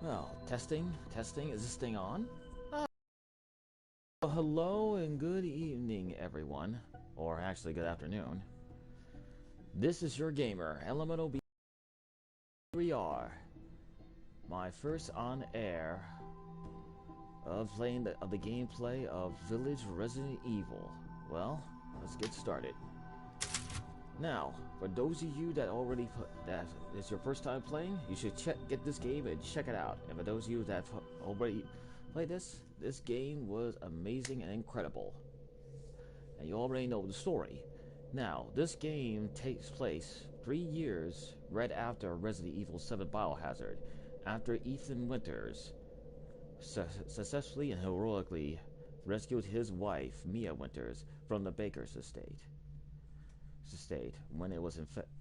Oh, testing? Testing? Is this thing on? Well, hello and good evening, everyone. Or actually, good afternoon. This is your gamer, Elemental B. Here we are. My first on air of playing the gameplay of Village Resident Evil. Well, let's get started. Now, for those of you that already that is your first time playing, you should get this game and check it out. And for those of you that already played this game was amazing and incredible. And you already know the story. Now, this game takes place 3 years right after Resident Evil 7 Biohazard, after Ethan Winters successfully and heroically rescued his wife, Mia Winters, from the Baker's estate when it was infected.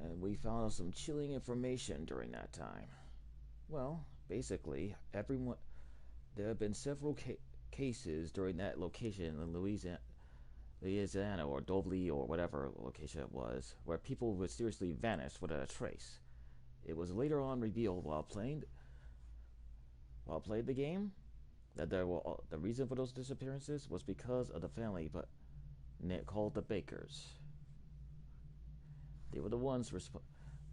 And we found out some chilling information during that time. Well, basically, there have been several cases during that location in Louisiana or Dobley or whatever location it was, where people mysteriously vanished without a trace. It was later on revealed while playing the game that the reason for those disappearances was because of the family, but called the Bakers. They were the ones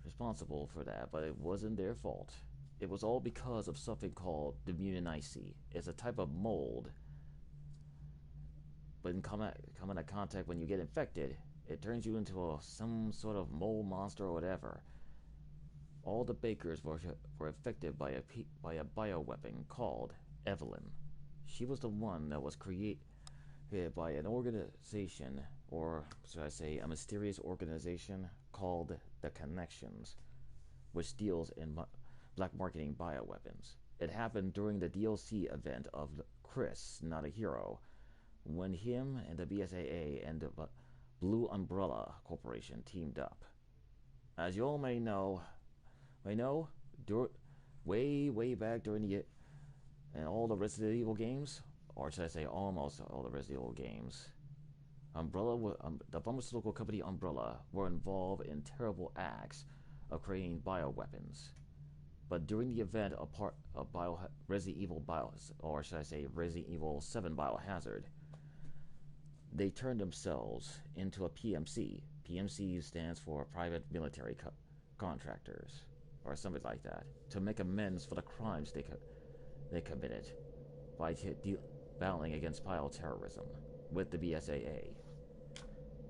responsible for that, but it wasn't their fault. It was all because of something called the Immunici. It's a type of mold, but in come into contact when you get infected, it turns you into some sort of mold monster or whatever. All the Bakers were affected by a bioweapon called Evelyn. She was the one that was created by an organization, or should I say a mysterious organization called the Connections, which deals in black marketing bioweapons. It happened during the DLC event of Chris, Not a Hero, when him and the BSAA and the Blue Umbrella Corporation teamed up. As you all may know, way back during all the Resident Evil games, or should I say almost all the Resident Evil games, the pharmaceutical company Umbrella were involved in terrible acts of creating bioweapons. But during the event of Resident Evil 7 Biohazard, they turned themselves into a PMC. PMC stands for Private Military Contractors, or something like that, to make amends for the crimes they committed by battling against bioterrorism with the BSAA.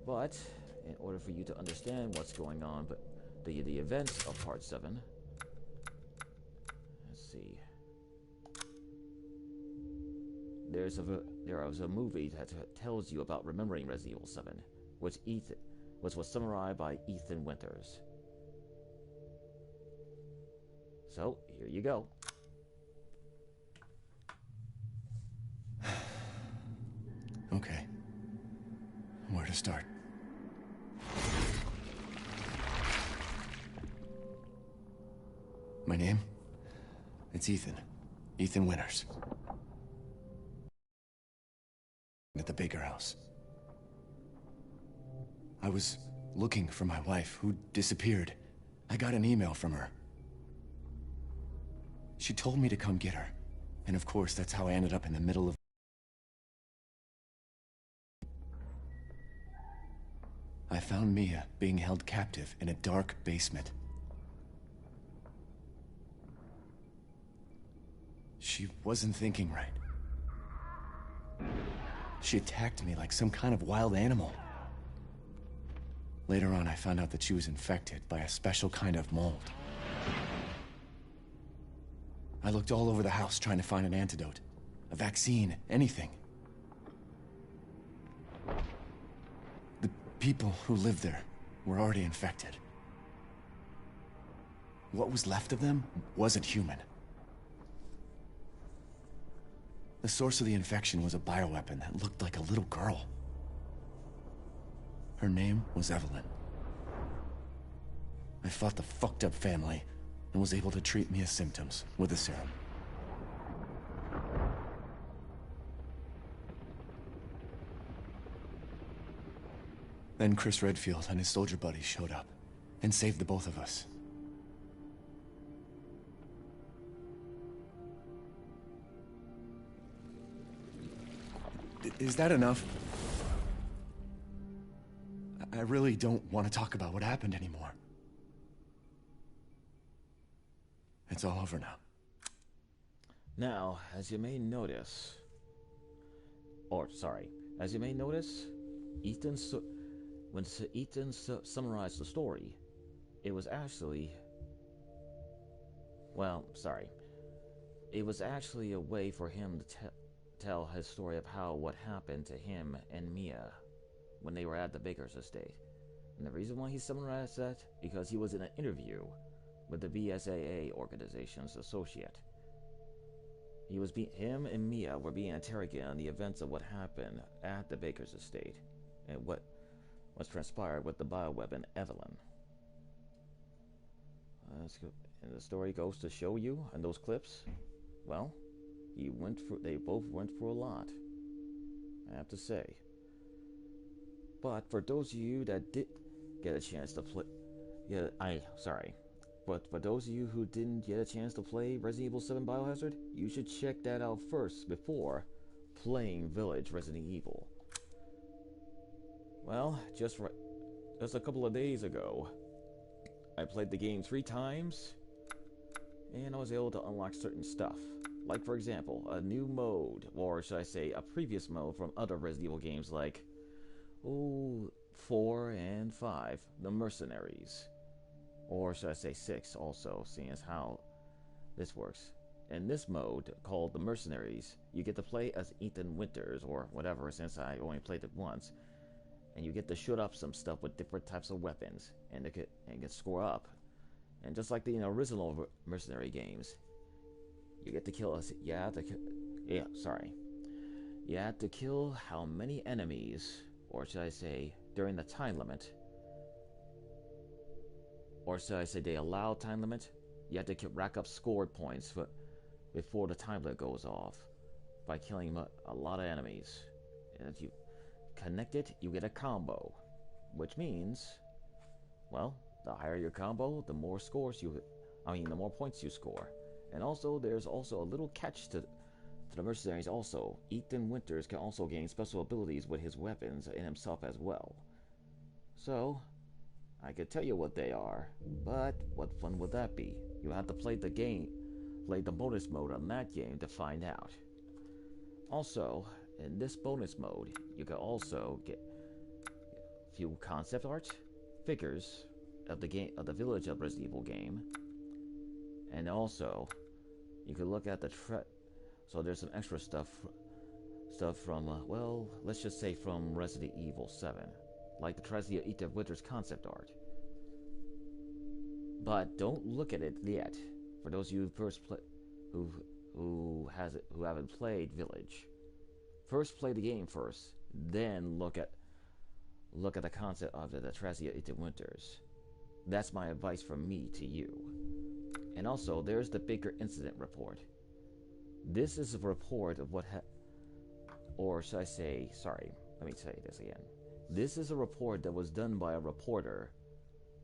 But in order for you to understand what's going on, but the events of Part 7, let's see. There was a movie that tells you about remembering Resident Evil 7, which was summarized by Ethan Winters. So here you go. Okay. Where to start? My name? It's Ethan. Ethan Winters. At the Baker house. I was looking for my wife, who disappeared. I got an email from her. She told me to come get her. And of course, that's how I ended up in the middle of... I found Mia being held captive in a dark basement. She wasn't thinking right. She attacked me like some kind of wild animal. Later on, I found out that she was infected by a special kind of mold. I looked all over the house trying to find an antidote, a vaccine, anything. The people who lived there were already infected. What was left of them wasn't human. The source of the infection was a bioweapon that looked like a little girl. Her name was Evelyn. I fought the fucked up family and was able to treat Mia's symptoms with a serum. Then Chris Redfield and his soldier buddies showed up and saved the both of us. Is that enough? I really don't want to talk about what happened anymore. It's all over now. Now, as you may notice, Ethan, when Ethan summarized the story, it was actually, it was actually a way for him to tell his story of what happened to him and Mia when they were at the Baker's estate. And the reason why he summarized that, because he was in an interview with the BSAA organization's associate. Him and Mia were being interrogated on the events of what happened at the Baker's estate and what was transpired with the bioweapon Evelyn. And the story goes to show you in those clips, well, they both went through a lot, I have to say. But for those of you that did get a chance to play, but for those of you who didn't get a chance to play Resident Evil 7 Biohazard, you should check that out first before playing Village Resident Evil. Well, just a couple of days ago, I played the game 3 times, and I was able to unlock certain stuff. Like, for example, a new mode, or should I say a previous mode from other Resident Evil games like 4 and 5, the Mercenaries. Or should I say 6 also, seeing as how this works. In this mode, called the Mercenaries, you get to play as Ethan Winters, or whatever, since I only played it once. And you get to shoot up some stuff with different types of weapons, and get score up. And just like the original Mercenary games, you get to kill us. You have to kill how many enemies, or should I say, during the time limit. Or should I say the allowed time limit? You have to rack up scored points before the time limit goes off by killing a lot of enemies. And if you connect it, you get a combo, which means, well, the higher your combo, the more the more points you score. And also, there's also a little catch to the Mercenaries also. Ethan Winters can also gain special abilities with his weapons and himself as well. So, I could tell you what they are, but what fun would that be? You have to play the bonus mode on that game to find out. Also, in this bonus mode, you can also get a few concept art, figures of the Village of Resident Evil game, and also you can look at so there's some extra stuff from let's just say from Resident Evil 7, like the Trazia Ethan Winters concept art. But don't look at it yet. For those of you who haven't played Village, first play the game first, then look at the concept of the Trazia Ethan Winters. That's my advice from me to you. And also, there's the Baker Incident Report. This is a report of or should I say, sorry, let me say this again. This is a report that was done by a reporter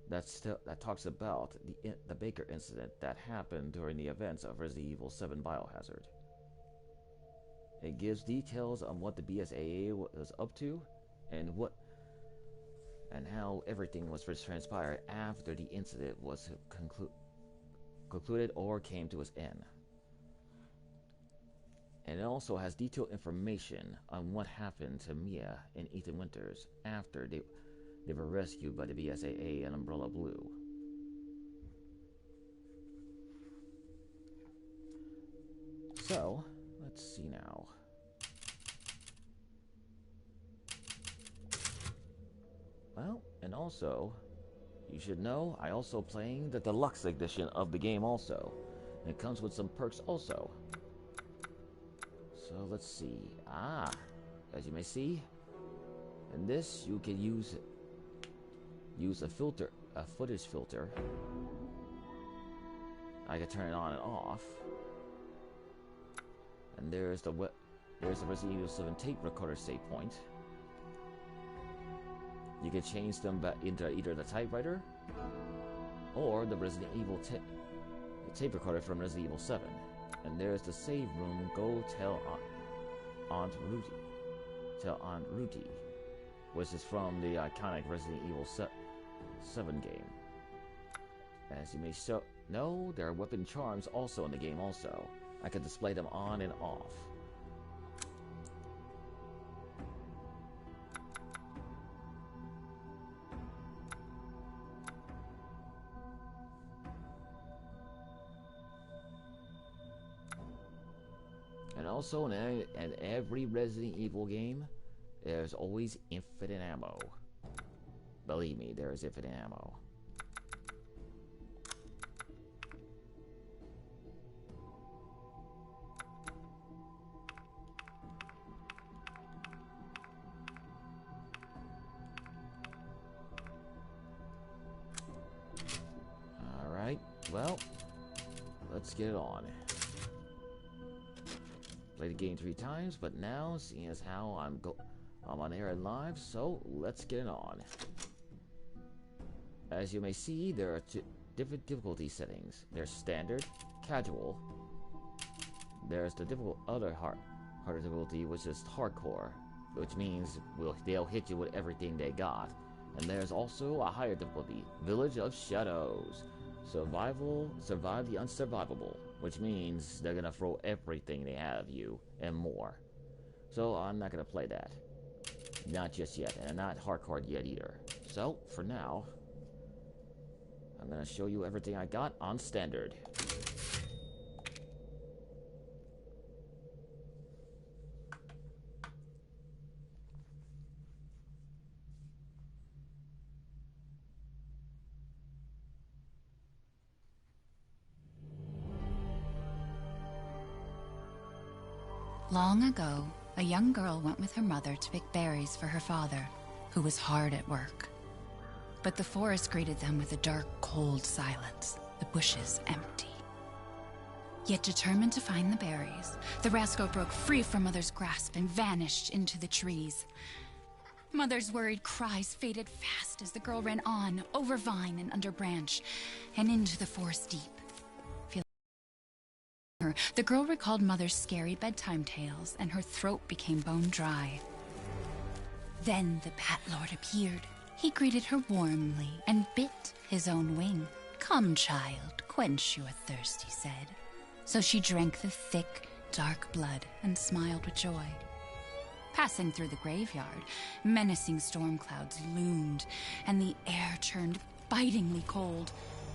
that talks about the Baker incident that happened during the events of Resident Evil 7 Biohazard. It gives details on what the BSAA was up to and how everything was transpired after the incident was concluded or came to its end. And it also has detailed information on what happened to Mia and Ethan Winters after they were rescued by the BSAA and Umbrella Blue. So, let's see now. Well, and also, you should know, I also playing the deluxe edition of the game also. And it comes with some perks also. So let's see. As you may see, in this you can use a footage filter. I can turn it on and off. And there's the Resident Evil 7 tape recorder save point. You can change them back into either the typewriter or the Resident Evil tape recorder from Resident Evil 7. And there's the save room. Go tell Aunt Rudy. to Aunt Ruti, which is from the iconic Resident Evil 7 game. As you may know, there are weapon charms also in the game also. I can display them on and off. And also in every Resident Evil game, there's always infinite ammo. Believe me, there is infinite ammo. Alright, well, let's get it on. Played the game 3 times, but now, seeing as how I'm on air and live, so let's get it on. As you may see, there are 2 different difficulty settings. There's standard, casual. There's the harder difficulty, which is hardcore, which means they'll hit you with everything they got. And there's also a higher difficulty, Village of Shadows. Survive the unsurvivable, which means they're gonna throw everything they have at you and more. So I'm not gonna play that. Not just yet, and not hardcore yet either. So, for now, I'm gonna show you everything I got on standard. Long ago, a young girl went with her mother to pick berries for her father, who was hard at work. But the forest greeted them with a dark, cold silence, the bushes empty. Yet determined to find the berries, the rascal broke free from Mother's grasp and vanished into the trees. Mother's worried cries faded fast as the girl ran on, over vine and under branch, and into the forest deep. The girl recalled Mother's scary bedtime tales, and her throat became bone dry. Then the Bat Lord appeared. He greeted her warmly and bit his own wing. "Come, child, quench your thirst," he said. So she drank the thick, dark blood and smiled with joy. Passing through the graveyard, menacing storm clouds loomed, and the air turned bitingly cold.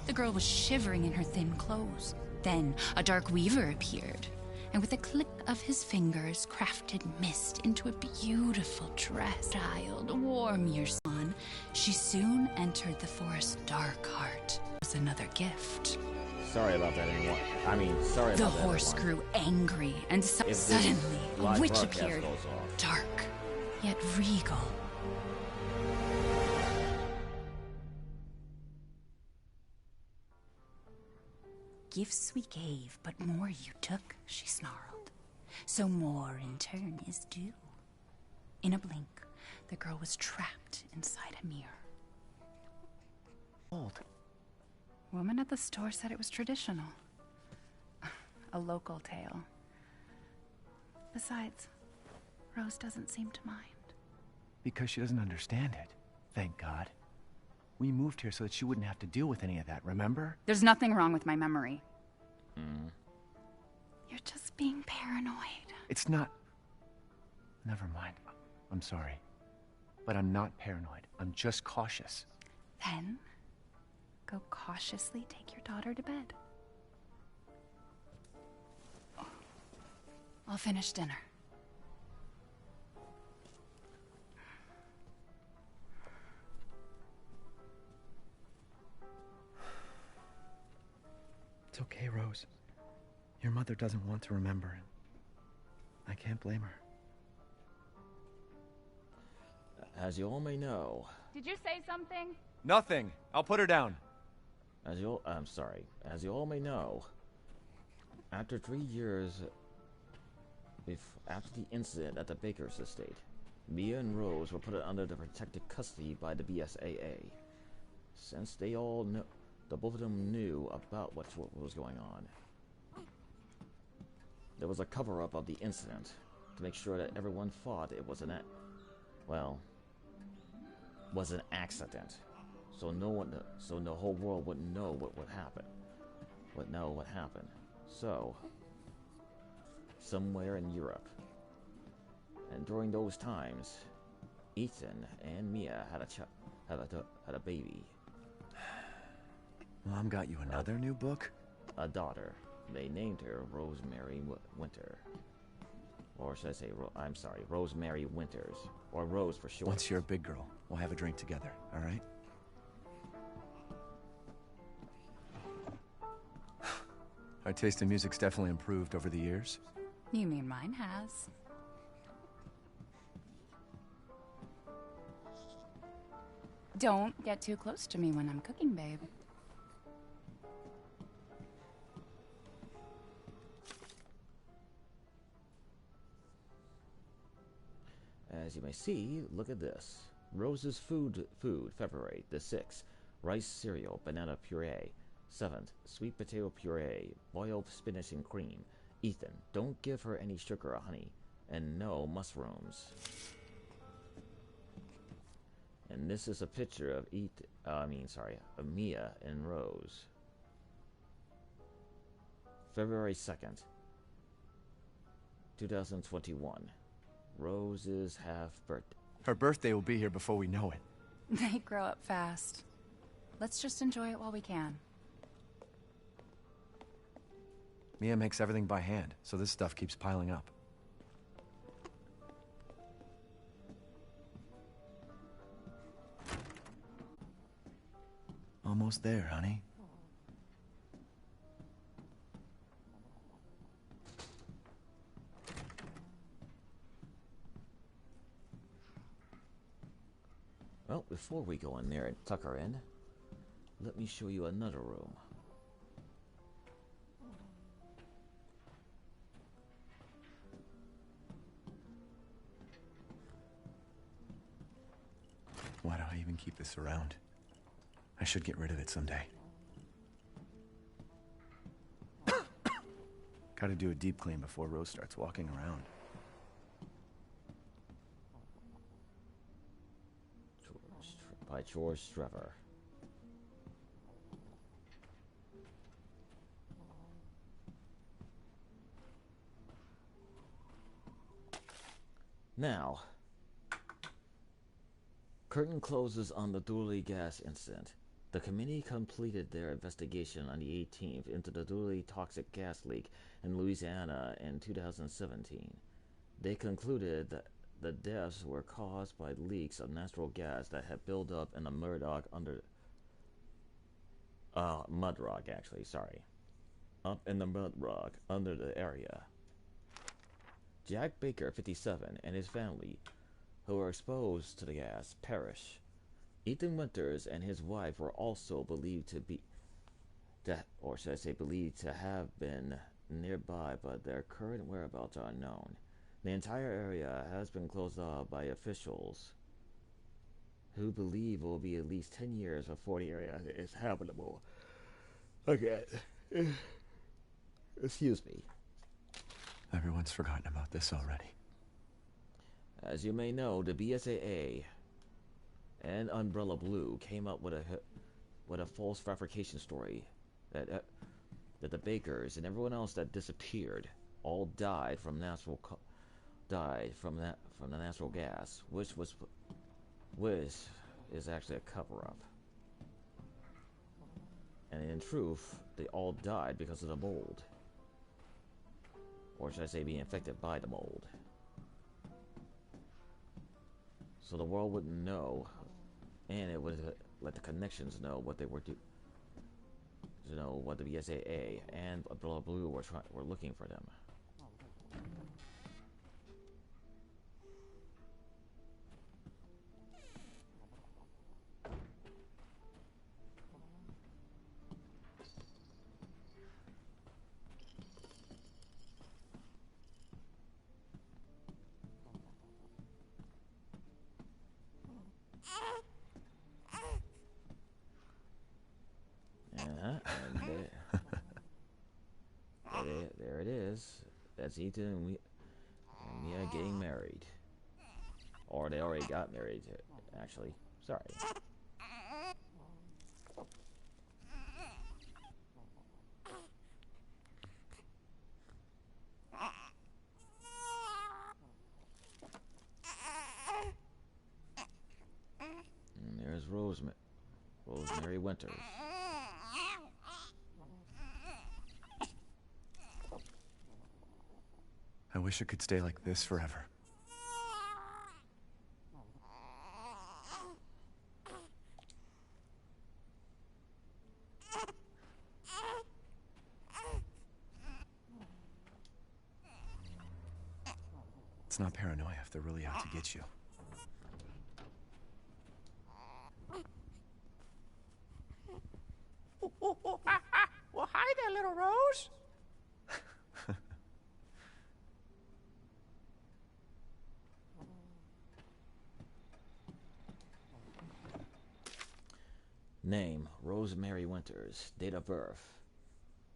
The girl was shivering in her thin clothes. Then a dark weaver appeared, and with a click of his fingers crafted mist into a beautiful dress. "Child, warm your son." She soon entered the forest's dark heart. It was another gift. Sorry about that, anyone. Sorry about that, The horse grew angry, and suddenly a witch appeared, dark, yet regal. "Gifts we gave, but more you took," she snarled. "So more in turn is due." In a blink, the girl was trapped inside a mirror. Old. Woman at the store said it was traditional. A local tale. Besides, Rose doesn't seem to mind. Because she doesn't understand it. Thank God. We moved here so that she wouldn't have to deal with any of that, remember? There's nothing wrong with my memory. You're just being paranoid. It's not... Never mind. I'm sorry. But I'm not paranoid. I'm just cautious. Then, go cautiously take your daughter to bed. I'll finish dinner. It's okay, Rose. Your mother doesn't want to remember it. I can't blame her. As you all may know, Did you say something? Nothing. I'll put her down. as you all may know, after 3 years after the incident at the Baker's estate, Mia and Rose were put under the protective custody by the BSAA. Since they all know, the both of them knew about what was going on. There was a cover-up of the incident, to make sure that everyone thought it was was an accident. So the whole world wouldn't know what would happen. Would know what happened. So, somewhere in Europe, and during those times, Ethan and Mia had a baby. Mom got you another new book? A daughter. They named her Rosemary Winter. Or should I say, I'm sorry, Rosemary Winters. Or Rose for short. Once you're a big girl, we'll have a drink together, all right? Our taste in music's definitely improved over the years. You mean mine has? Don't get too close to me when I'm cooking, babe. As you may see, look at this. Rose's food, February the 6th. Rice cereal, banana puree. 7th, sweet potato puree, boiled spinach and cream. Ethan, don't give her any sugar or honey. And no mushrooms. And this is a picture of of Mia and Rose. February 2nd, 2021. Rose's half-birthday. Her birthday will be here before we know it. They grow up fast. Let's just enjoy it while we can. Mia makes everything by hand, so this stuff keeps piling up. Almost there, honey. Well, before we go in there and tuck her in, let me show you another room. Why do I even keep this around? I should get rid of it someday. Gotta do a deep clean before Rose starts walking around. By George Trevor. Now, curtain closes on the Dooley gas incident. The committee completed their investigation on the 18th into the Dooley toxic gas leak in Louisiana in 2017. They concluded that the deaths were caused by leaks of natural gas that had built up in the mud rock up in the mud rock under the area. Jack Baker, 57, and his family, who were exposed to the gas, perished. Ethan Winters and his wife were also believed to have been nearby, but their current whereabouts are unknown. The entire area has been closed off by officials who believe it will be at least 10 years before the area is habitable. Okay. Excuse me. Everyone's forgotten about this already. As you may know, the BSAA and Umbrella Blue came up with a false fabrication story that the Bakers and everyone else that disappeared all died from the natural gas, which is actually a cover-up. And in truth, they all died because of the mold. Or should I say be infected by the mold. So the world wouldn't know, and it would let the connections know what they were what the BSAA and Umbrella Blue were looking for them. And there it is. That's Ethan and Mia getting married. Or they already got married, actually. Sorry. And there's Rosemary Winters. I wish it could stay like this forever. It's not paranoia if they're really out to get you. Well, hi there, little Rose. Name, Rosemary Winters. Date of birth,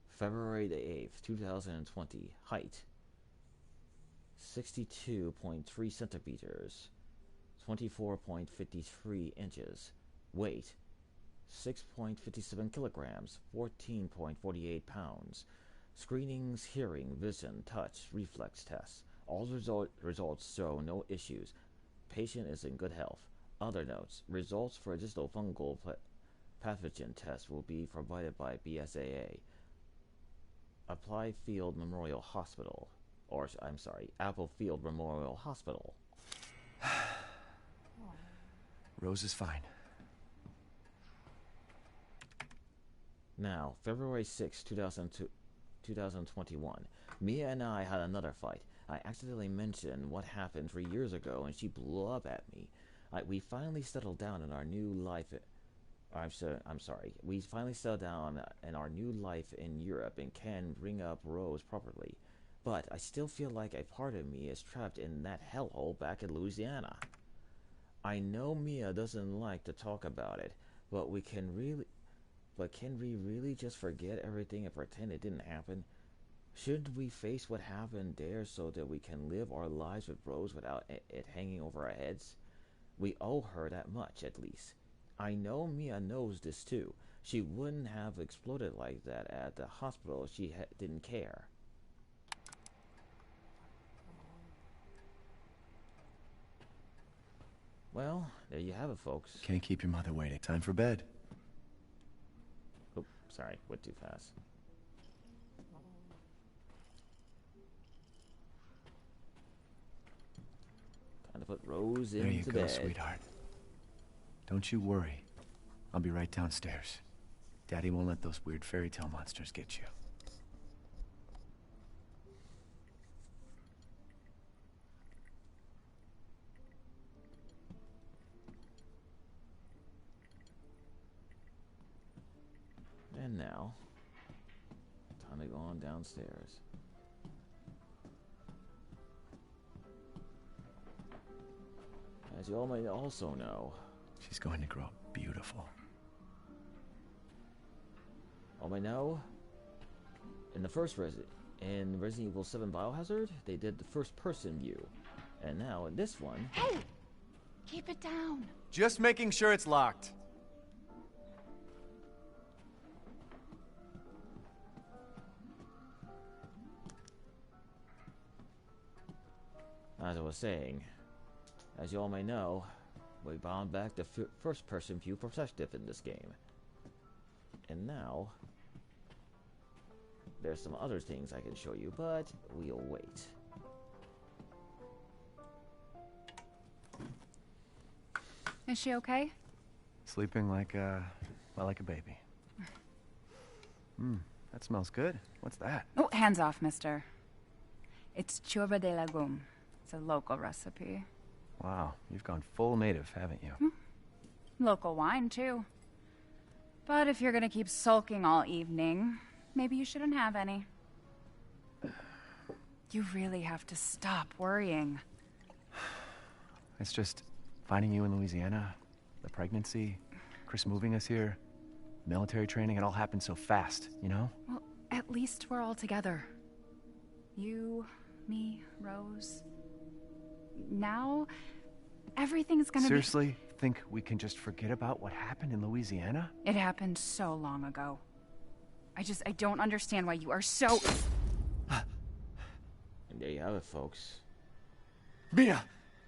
February the 8th, 2020. Height, 62.3 centimeters, 24.53 inches. Weight, 6.57 kilograms, 14.48 pounds. Screenings, hearing, vision, touch, reflex tests. All results show no issues. Patient is in good health. Other notes, results for additional fungal pathogen test will be provided by BSAA. Apple Field Memorial Hospital. Or, I'm sorry, Apple Field Memorial Hospital. Rose is fine. Now, February 6, 2021. Mia and I had another fight. I accidentally mentioned what happened 3 years ago and she blew up at me. We finally settled down in our new life. I'm sorry. We finally settled down in our new life in Europe and can bring up Rose properly. But I still feel like a part of me is trapped in that hellhole back in Louisiana. I know Mia doesn't like to talk about it, but can we really just forget everything and pretend it didn't happen? Shouldn't we face what happened there so that we can live our lives with Rose without it hanging over our heads? We owe her that much, at least. I know Mia knows this too. She wouldn't have exploded like that at the hospital if she didn't care. Well, there you have it, folks. Can't keep your mother waiting. Time for bed. Oh, sorry, went too fast. Time to put Rose into bed. There you go, sweetheart. Don't you worry. I'll be right downstairs. Daddy won't let those weird fairy tale monsters get you. And now, time to go on downstairs. As you all may also know, She's going to grow up beautiful. all may know, in the first in Resident Evil 7 Biohazard, they did the first-person view, and now in this one, Hey! Keep it down. Just making sure it's locked. as I was saying, as you all may know, we bound back the first-person view perspective in this game, and now there's some other things I can show you, but we'll wait. Is she okay? Sleeping like a baby. That smells good. What's that? Oh, hands off, mister. It's churba de legume. It's a local recipe. Wow, you've gone full native, haven't you? Local wine, too. But if you're gonna keep sulking all evening, maybe you shouldn't have any. You really have to stop worrying. It's just finding you in Louisiana, the pregnancy, Chris moving us here, military training, it all happened so fast, you know? Well, at least we're all together. You, me, Rose. now everything's gonna Seriously? Think we can just forget about what happened in Louisiana? be... It happened so long ago. I don't understand why you are so... And there you have it, folks. Mia!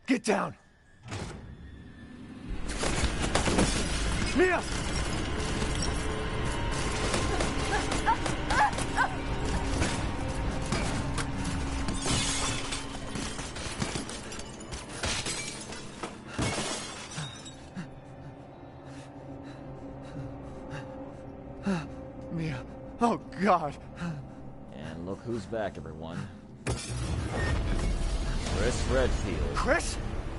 Get down! Mia! Mia. Oh, God. And look who's back, everyone. Chris Redfield. Chris?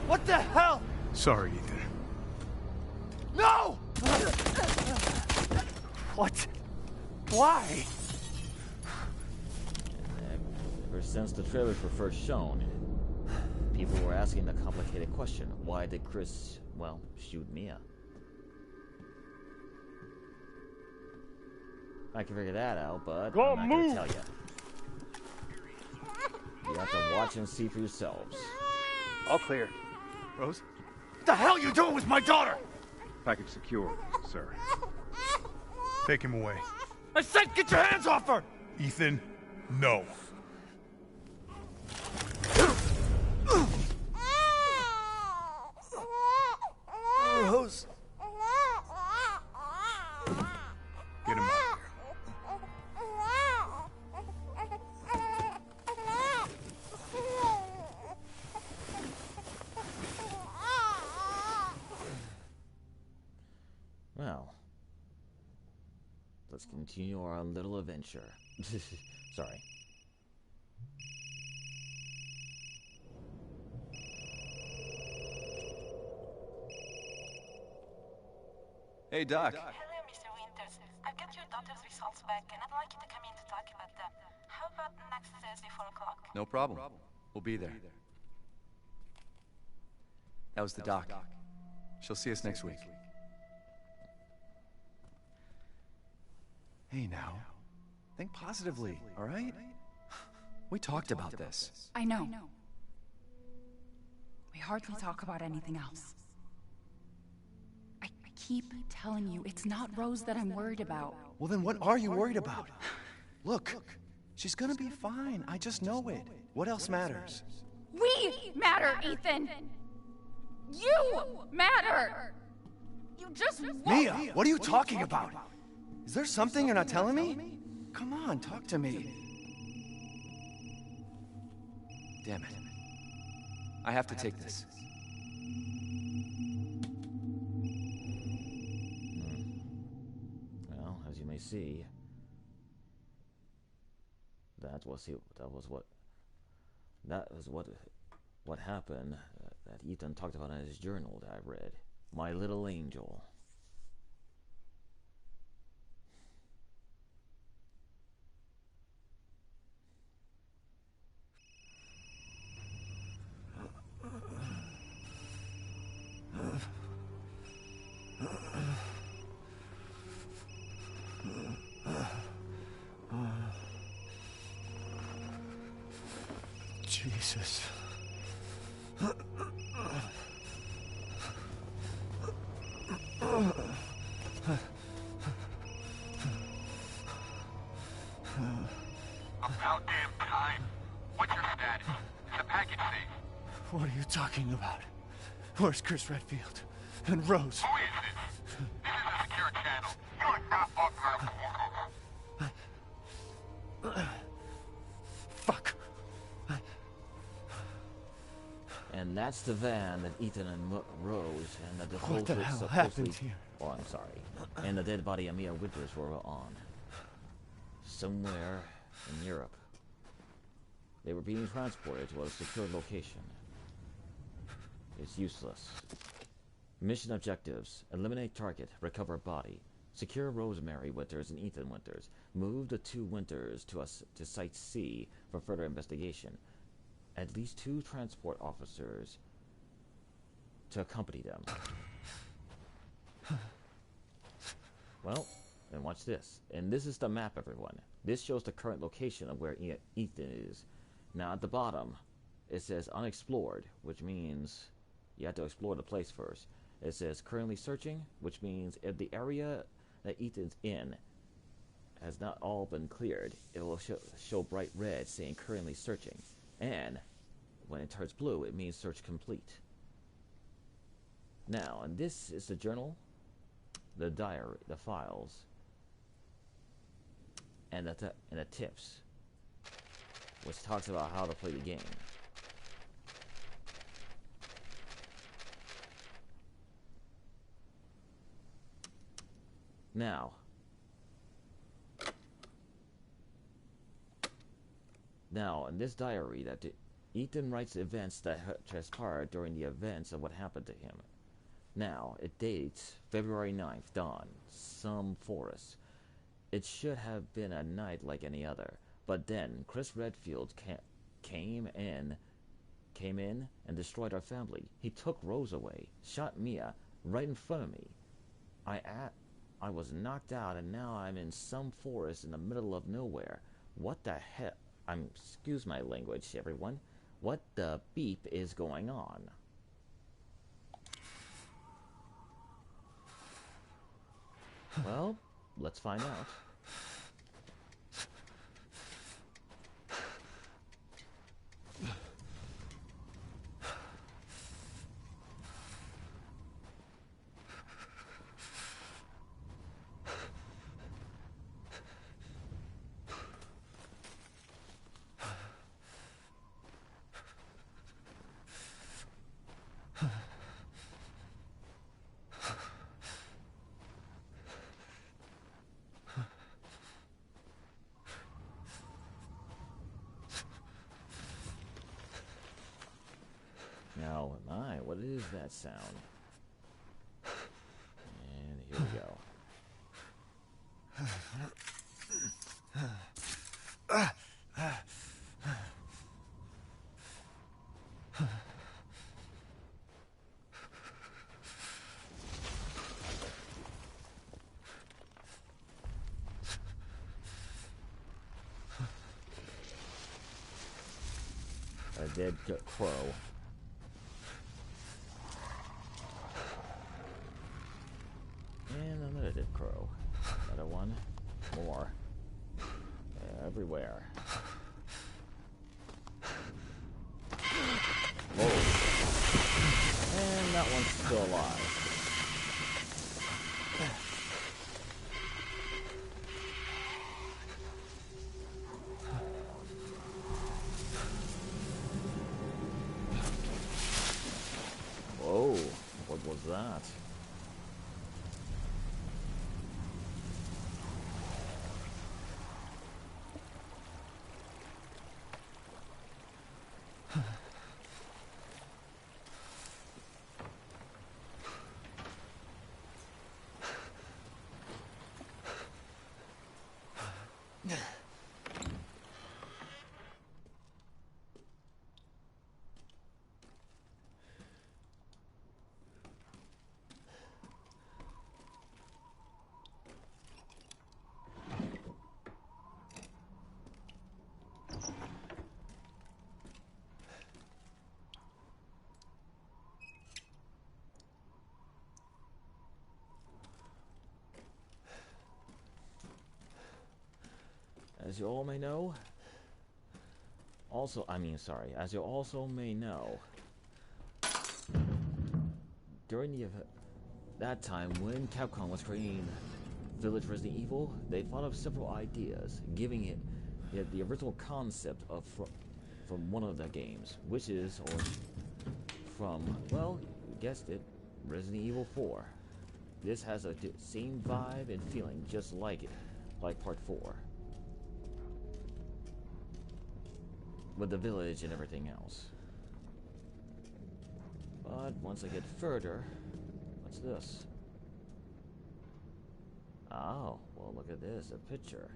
What the hell? Sorry, Ethan. No! What? Why? Ever since the trailers were first shown, people were asking the complicated question, why did Chris, well, shoot Mia? I can figure that out, but I'm not gonna tell you. You have to watch and see for yourselves. All clear. Rose? What the hell are you doing with my daughter? Package secure, sir. Take him away. I said get your hands off her! Ethan, no. Rose. Get him out of here. Well, let's continue our little adventure. Sorry. Hey, Doc. Hello, Mr. Winters. I've got your daughter's results back, and I'd like you to come in to talk about them. How about next Thursday, 4 o'clock? No problem. We'll be there. That was the doc. She'll see us next week. Hey, now. Think positively, all right? We talked about this. I know. We hardly talk about anything else. I keep telling you, it's not Rose that I'm worried about. Well, then what are you worried about? Look, she's gonna be fine. I just know it. What else matters? We matter, Ethan! You matter! You just won't... Mia, what are you talking about? Is there something you're not telling me? Come on, talk to me. Damn it. I have to take this. Well, as you may see, that was what happened that Ethan talked about in his journal that I read. My little angel. Jesus. About damn time. What's your status? Is the package safe? What are you talking about? Where's Chris Redfield? And Rose? Who is this? This is a secure channel. You're not authorized to work. Fuck. And that's the van that Ethan and Rose and the What the hell happened here? Oh, I'm sorry. And the dead body of Mia Winters were on. Somewhere in Europe. They were being transported to a secure location. It's useless. Mission objectives: eliminate target, recover body, secure Rosemary Winters and Ethan Winters, move the two Winters to Site C for further investigation. At least 2 transport officers to accompany them. Well, and watch this. And this is the map, everyone. This shows the current location of where Ethan is. Now at the bottom, it says unexplored, which means you have to explore the place first. It says currently searching, which means if the area that Ethan's in has not all been cleared, it will show bright red saying currently searching. And when it turns blue, it means search complete. Now, and this is the journal, the diary, the files, and the tips, which talks about how to play the game. Now, in this diary, that Ethan writes events that transpired during the events of what happened to him. Now, it dates February 9th, dawn, some forest. It should have been a night like any other, but then Chris Redfield came in and destroyed our family. He took Rose away, shot Mia right in front of me. I was knocked out, and now I'm in some forest in the middle of nowhere. What the hell? Excuse my language, everyone. What the beep is going on? Well, let's find out. Now, what is that sound? And here we go. A dead crow. And another dead crow. Another one. More. Everywhere. Whoa. And that one's still alive. Whoa. What was that? As you all may know, as you also may know, during that time when Capcom was creating Village Resident Evil, they thought of several ideas, giving it the original concept of from one of the games, which is from, well, you guessed it, Resident Evil 4. This has a same vibe and feeling just like it, like Part 4. With the village and everything else. But once I get further, what's this? Oh, well look at this, a picture.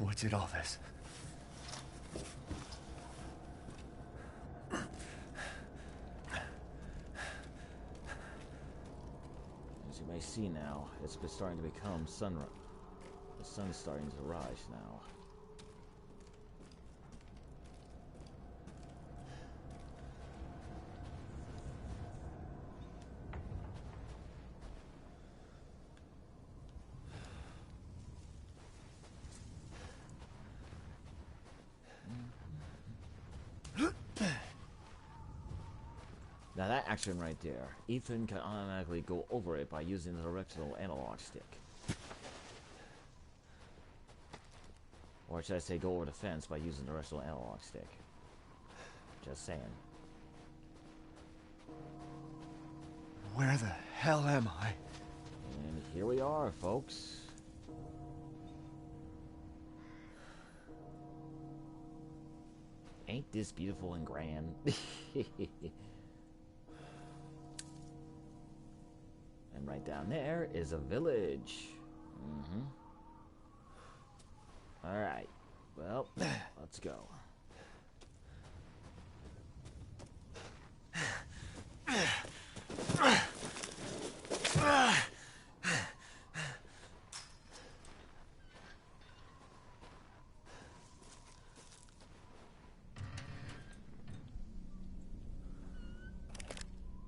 What did all this? As you may see now, it's been starting to become sunrise. The sun's starting to rise now. Now that action right there, Ethan can automatically go over it by using the directional analog stick. Or should I say go over the fence by using the directional analog stick. Just saying. Where the hell am I? And here we are, folks. Ain't this beautiful and grand? And right down there is a village. Alright. Well, let's go.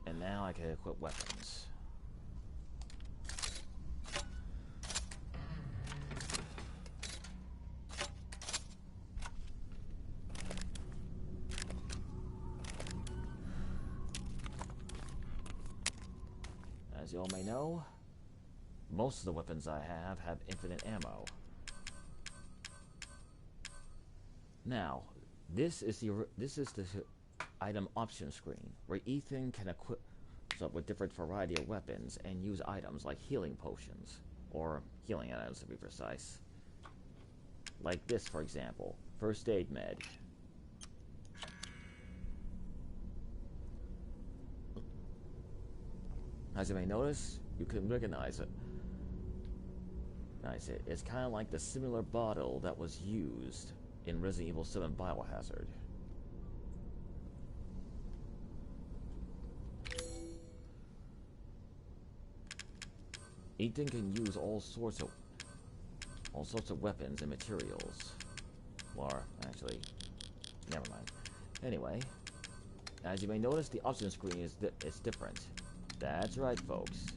And now I can equip weapons. As you all may know, most of the weapons I have infinite ammo. Now, this is the item option screen where Ethan can equip up with different variety of weapons and use items like healing potions or healing items to be precise. Like this, for example, first aid med. As you may notice, you can recognize it. It's kind of like the similar bottle that was used in Resident Evil 7 Biohazard. Ethan can use all sorts of weapons and materials. Or actually, never mind. Anyway, as you may notice, the option screen is different. That's right, folks.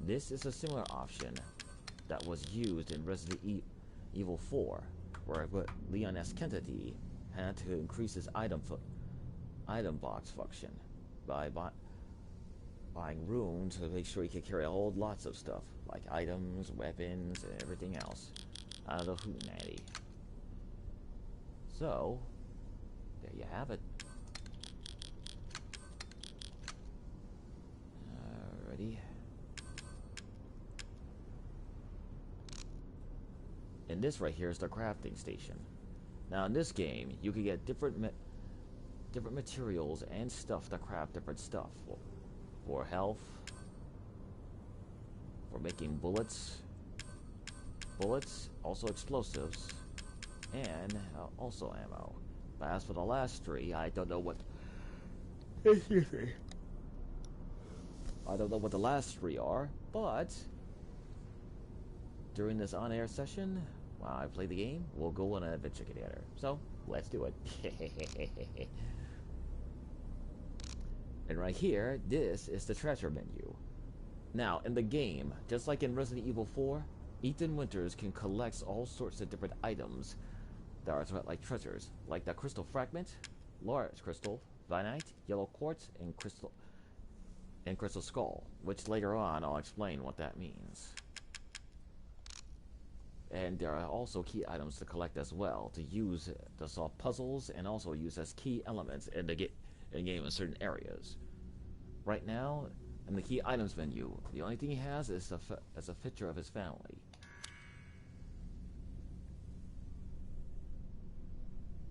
This is a similar option that was used in Resident Evil 4, where Leon S. Kennedy had to increase his item box function by buying room to make sure he could carry a whole lots of stuff, like items, weapons, and everything else, out of the hootenanny. So, there you have it. Alrighty. And this right here is the crafting station. Now in this game, you can get different materials and stuff to craft different stuff. For health, for making bullets, also explosives, and also ammo. But as for the last three, I don't know what. Excuse me. I don't know what the last three are, but during this on-air session, while I play the game, we'll go on an adventure together. So let's do it. And right here, this is the treasure menu. Now, in the game, just like in Resident Evil 4, Ethan Winters can collect all sorts of different items that are like treasures, like the crystal fragment, large crystal, Vinite, yellow quartz, and crystal skull, which later on I'll explain what that means. And there are also key items to collect as well, to use to solve puzzles and also use as key elements in the game in certain areas. Right now, in the key items menu, the only thing he has is a picture of his family.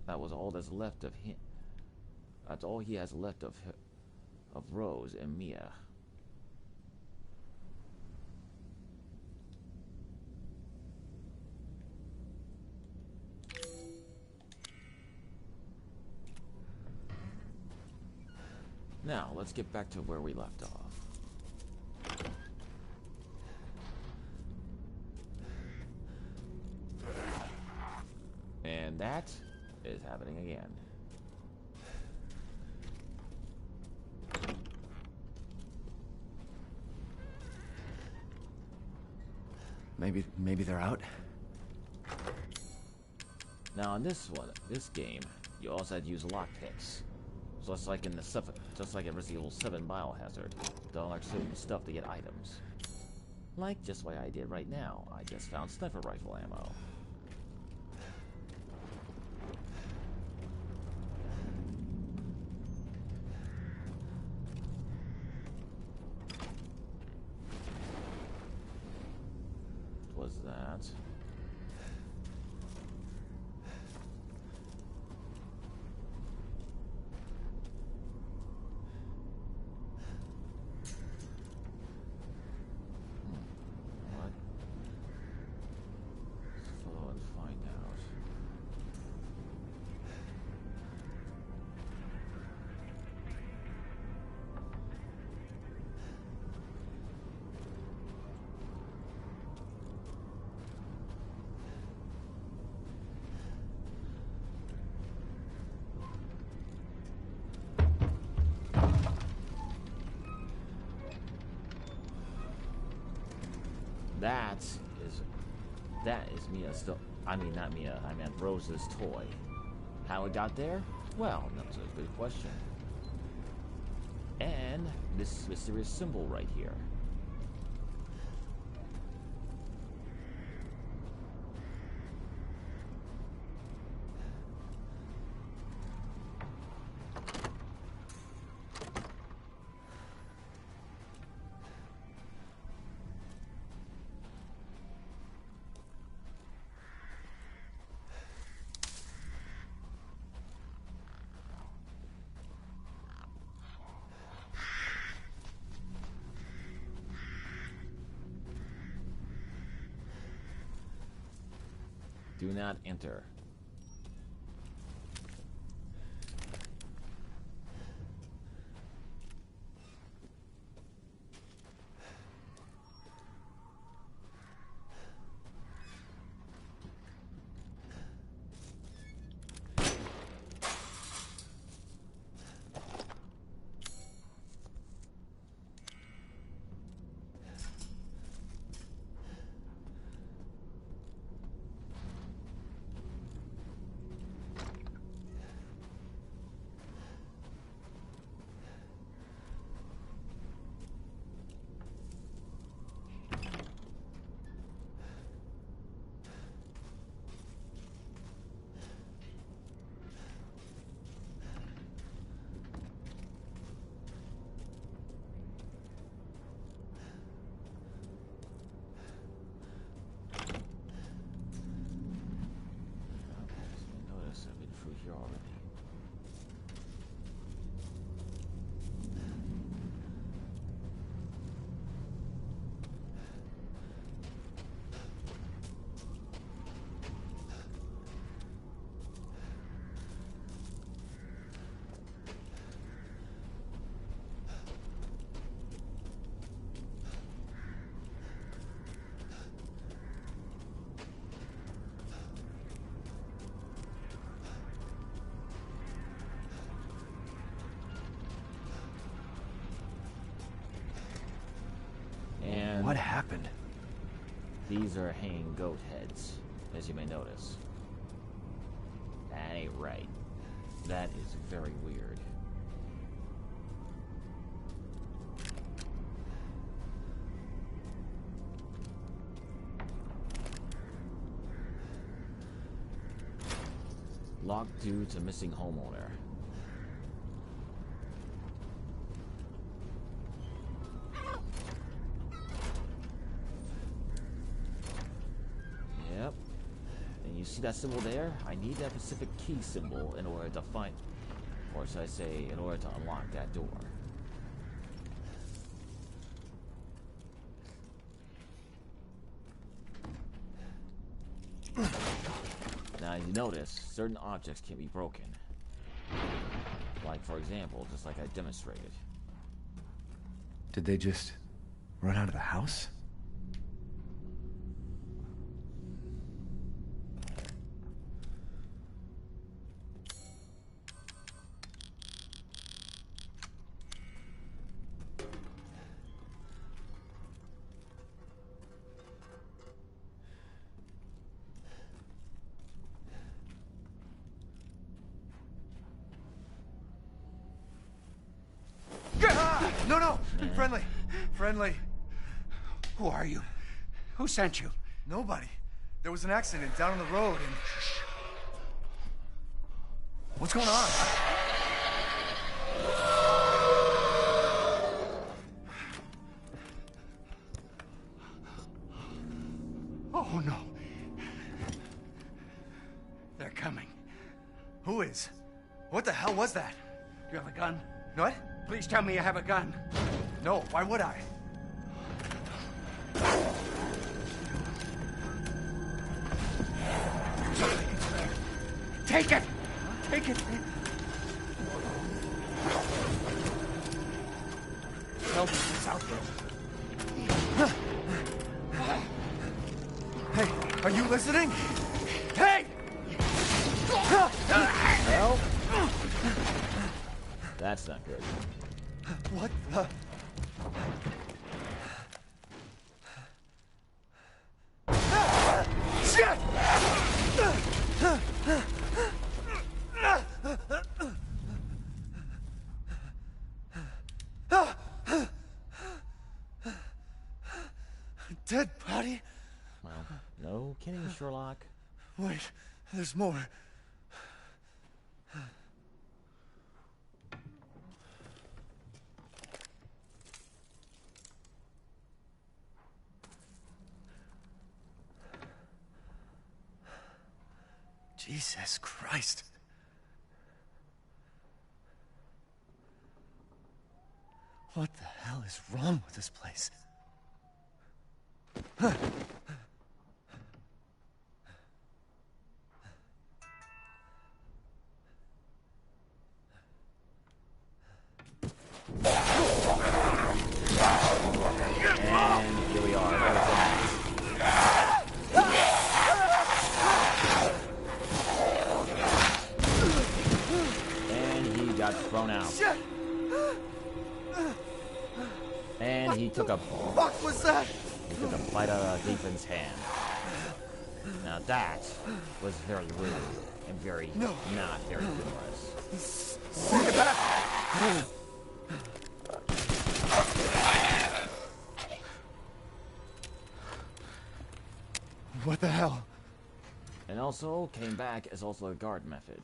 That was all that's left of him. That's all he has left of Rose and Mia. Now, let's get back to where we left off. And that is happening again. Maybe they're out? Now in this game, you also had to use lockpicks. Just like in just like in Resident Evil 7 Biohazard, to unlock certain stuff to get items. Like just what I did right now. I just found sniper rifle ammo. Was that? What? Let's follow and find out. That is Mia still. I mean, not Mia. I meant Rose's toy. How it got there? Well, that's a good question. And this mysterious symbol right here. Do not enter. Here already. What happened? These are hanging goat heads, as you may notice. That ain't right. That is very weird. Locked due to missing homeowner. Yep. And you see that symbol there? I need that specific key symbol in order to find, or should I say, in order to unlock that door. Now you notice, certain objects can be broken. Like Like, for example, just like I demonstrated. Did they just run out of the house? No! Friendly! Friendly! Who are you? Who sent you? Nobody. There was an accident down on the road and... What's going on? Oh, no. They're coming. Who is? What the hell was that? You have a gun? What? Please tell me you have a gun. No, why would I? Take it! Take it! Help me, Southfield. Hey, are you listening? Hey! Well, that's not good. What the... Shit! Dead body? Well, no kidding, Sherlock. Wait, there's more. Jesus Christ. What the hell is wrong with this place? And here we are. There's the mask. And he got thrown out. Shit! And he took a Fuck was that? bite out of Ethan's hand. Now that was very rude and very not very humorous. Take it back! What the hell? And also came back as also a guard method.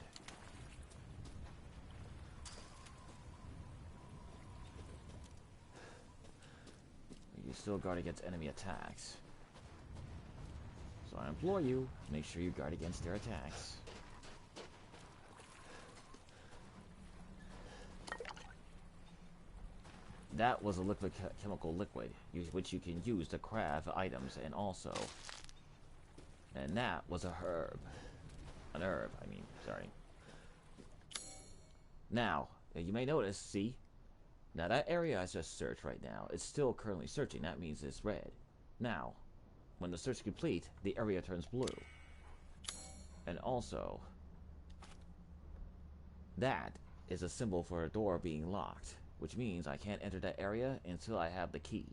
You still guard against enemy attacks. So I implore you, make sure you guard against their attacks. That was a chemical liquid, which you can use to craft items, and also... And that was a herb. An herb, I mean, sorry. Now, you may notice, see? Now that area I just searched right now, it's still currently searching. That means it's red. Now, when the search is complete, the area turns blue. And also, that is a symbol for a door being locked, which means I can't enter that area until I have the key.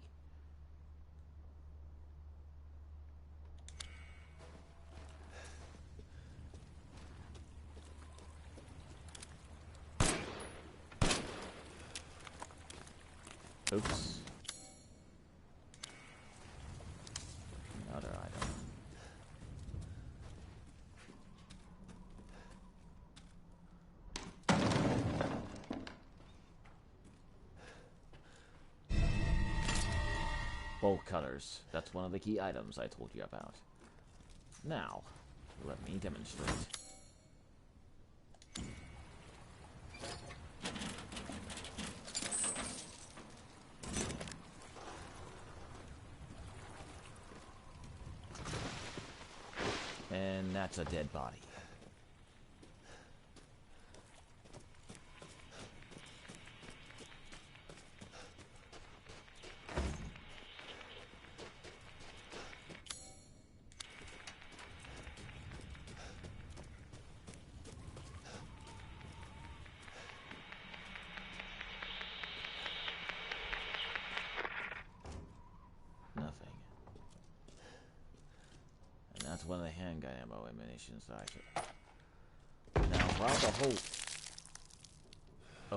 Oops. Another item. Bolt cutters. That's one of the key items I told you about. Now, let me demonstrate. And that's a dead body. one of the handgun ammo ammunition section. Now, throughout the whole...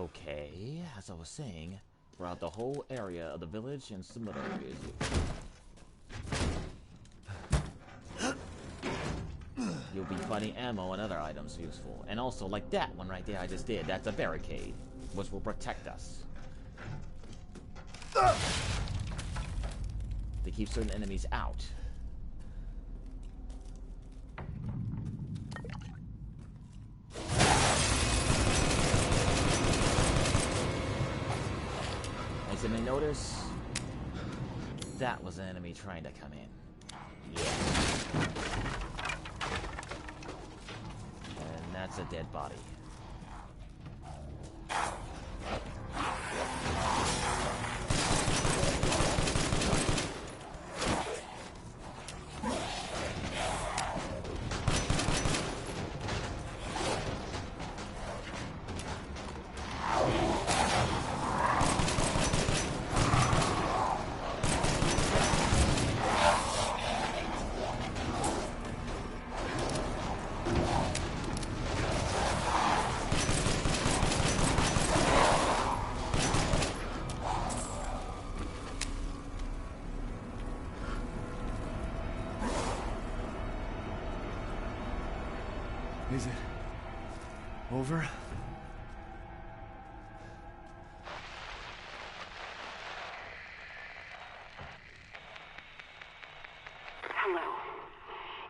Okay, as I was saying, throughout the whole area of the village and similar areas, you'll be finding ammo and other items useful. And also, like that one right there I just did, that's a barricade, which will protect us. To keep certain enemies out. As you may notice, that was an enemy trying to come in. Yeah. And that's a dead body. Is it over? Hello.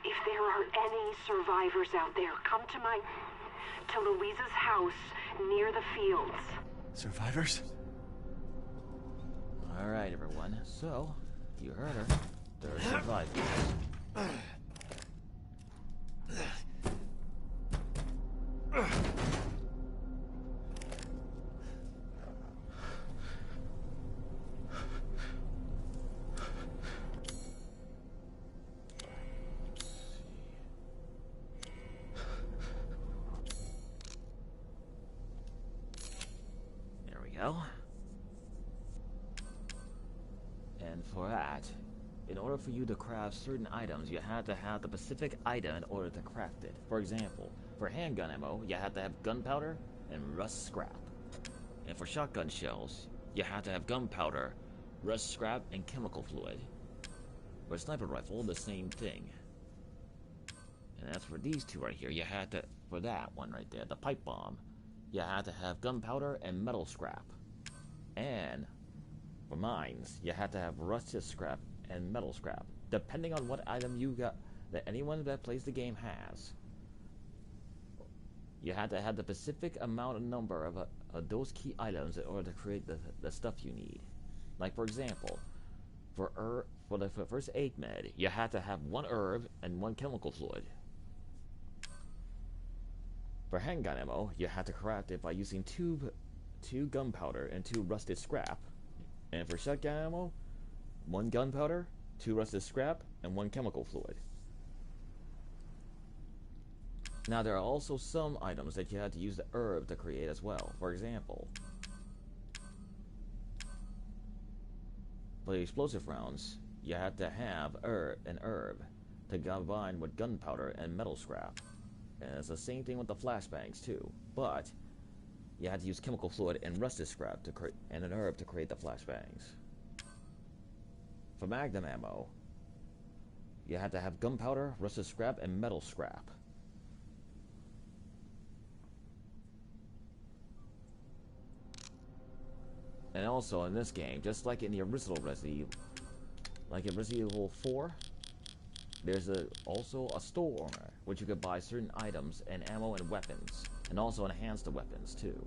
If there are any survivors out there, come to Louisa's house near the fields. Survivors? Alright, everyone. So, you heard her. There are survivors. There we go. And for that, in order for you to craft certain items, you had to have the specific item in order to craft it. For example, for handgun ammo, you had to have gunpowder and rust scrap. And for shotgun shells, you had to have gunpowder, rust scrap, and chemical fluid. For a sniper rifle, the same thing. And as for these two right here, you had to, for that one right there, the pipe bomb, you had to have gunpowder and metal scrap. And for mines, you had to have rusted scrap and metal scrap, depending on what item you got that anyone that plays the game has. You had to have the specific amount of number of those key items in order to create the stuff you need. Like for example, for the first aid med, you had to have 1 herb and 1 chemical fluid. For handgun ammo, you had to craft it by using 2 gunpowder and 2 rusted scrap. And for shotgun ammo, 1 gunpowder, 2 rusted scrap, and 1 chemical fluid. Now there are also some items that you had to use the herb to create as well. For example, for the explosive rounds, you had to have an herb to combine with gunpowder and metal scrap. And it's the same thing with the flashbangs too, but you had to use chemical fluid and rusted scrap to create and an herb to create the flashbangs. For magnum ammo, you had to have gunpowder, rusted scrap, and metal scrap. And also in this game, just like in the original Resident Evil 4, there's also a store which you could buy certain items and ammo and weapons, and also enhance the weapons too,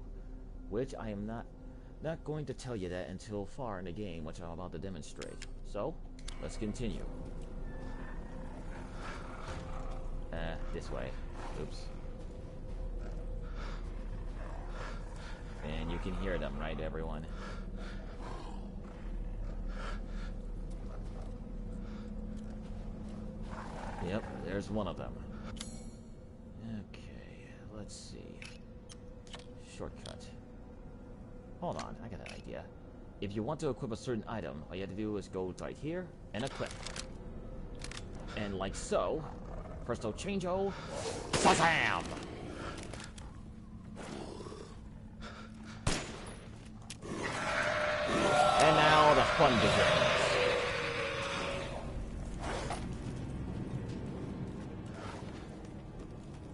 which I am not going to tell you that until far in the game, which I'm about to demonstrate. So, let's continue. This way. Oops. And you can hear them, right, everyone? Yep, there's one of them. Okay, let's see. Shortcut. Hold on, I got an idea. If you want to equip a certain item, all you have to do is go right here and equip. And like so, Presto changeo. Shazam! And now the fun begins.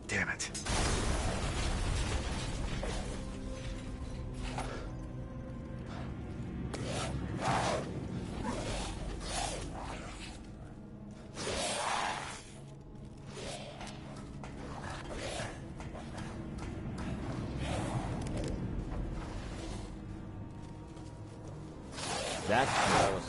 Damn it. That's close.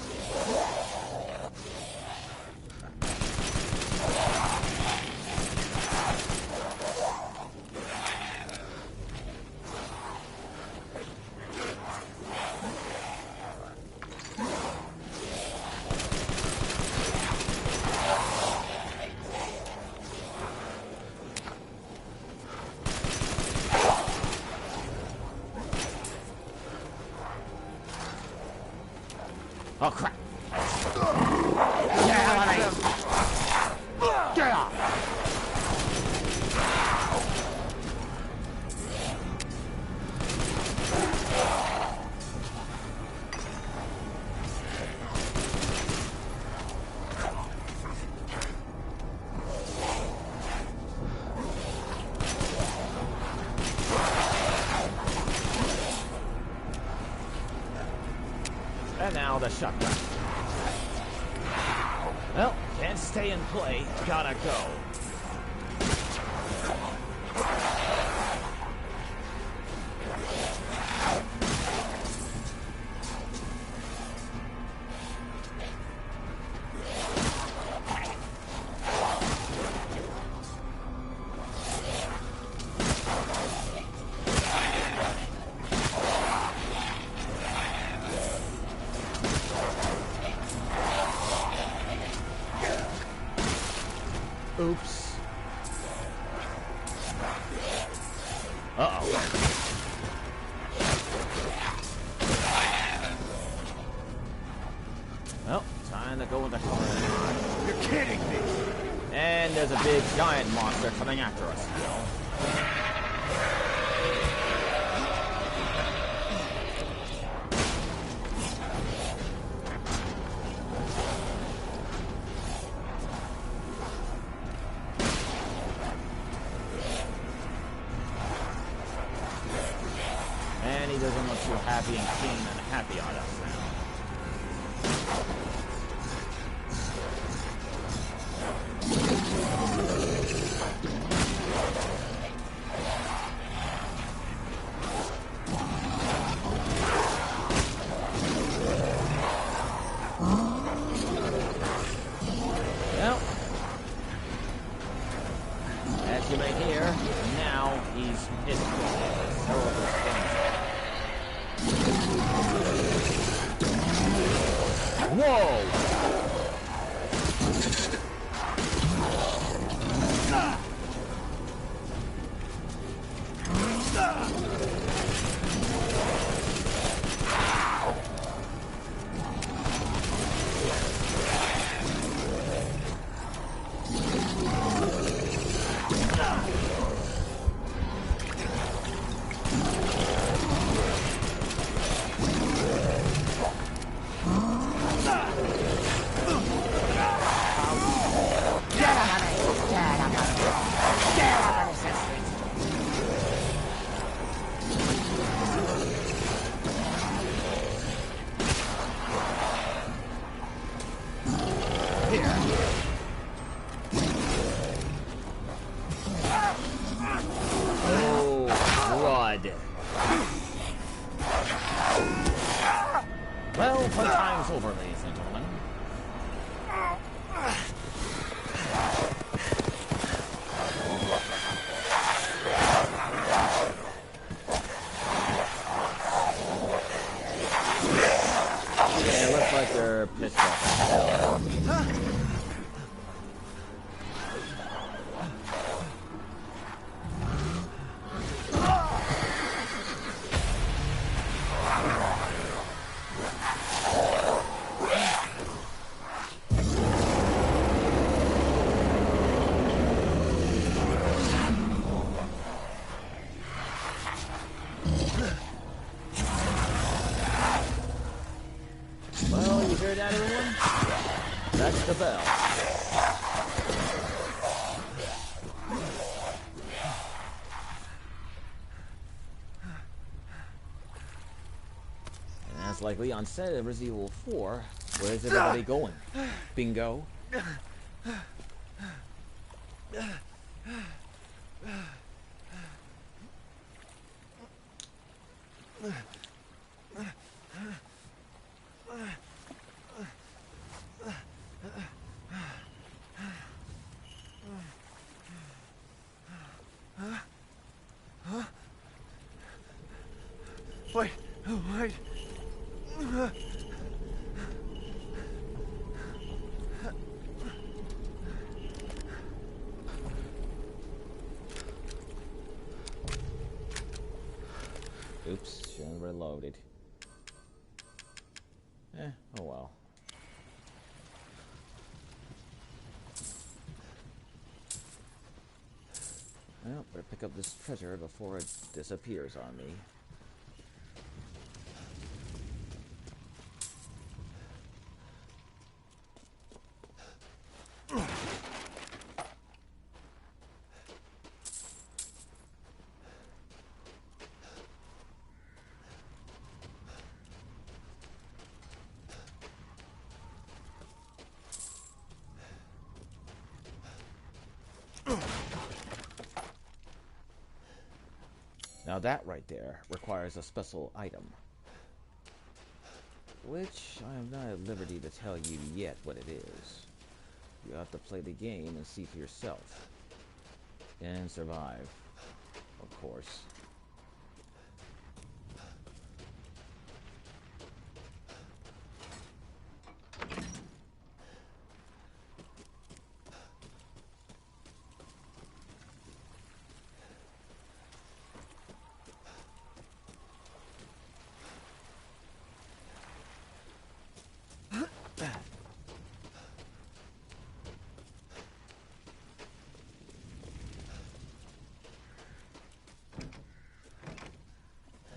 Oh crap! Get out of here! Get out! And now the shotgun. Well, can't stay and play. Gotta go. Oops. Uh-oh. Well, time to go in the car. You're kidding me! And there's a big giant monster coming after us still. And he doesn't look too happy and keen and happy on us now. Well, as you may hear, now he's pissed with several of his things. Whoa! Well, fun time's over, ladies and gentlemen. Yeah, it looks like they're pissed off. the bell. And as like Leon said in Resident Evil 4, where's everybody going? Bingo. Wait, wait. Oops, shouldn't have reloaded. Oh well. Well, better pick up this treasure before it disappears on me. Now that right there requires a special item, which I am not at liberty to tell you yet what it is. You have to play the game and see for yourself. And survive, of course.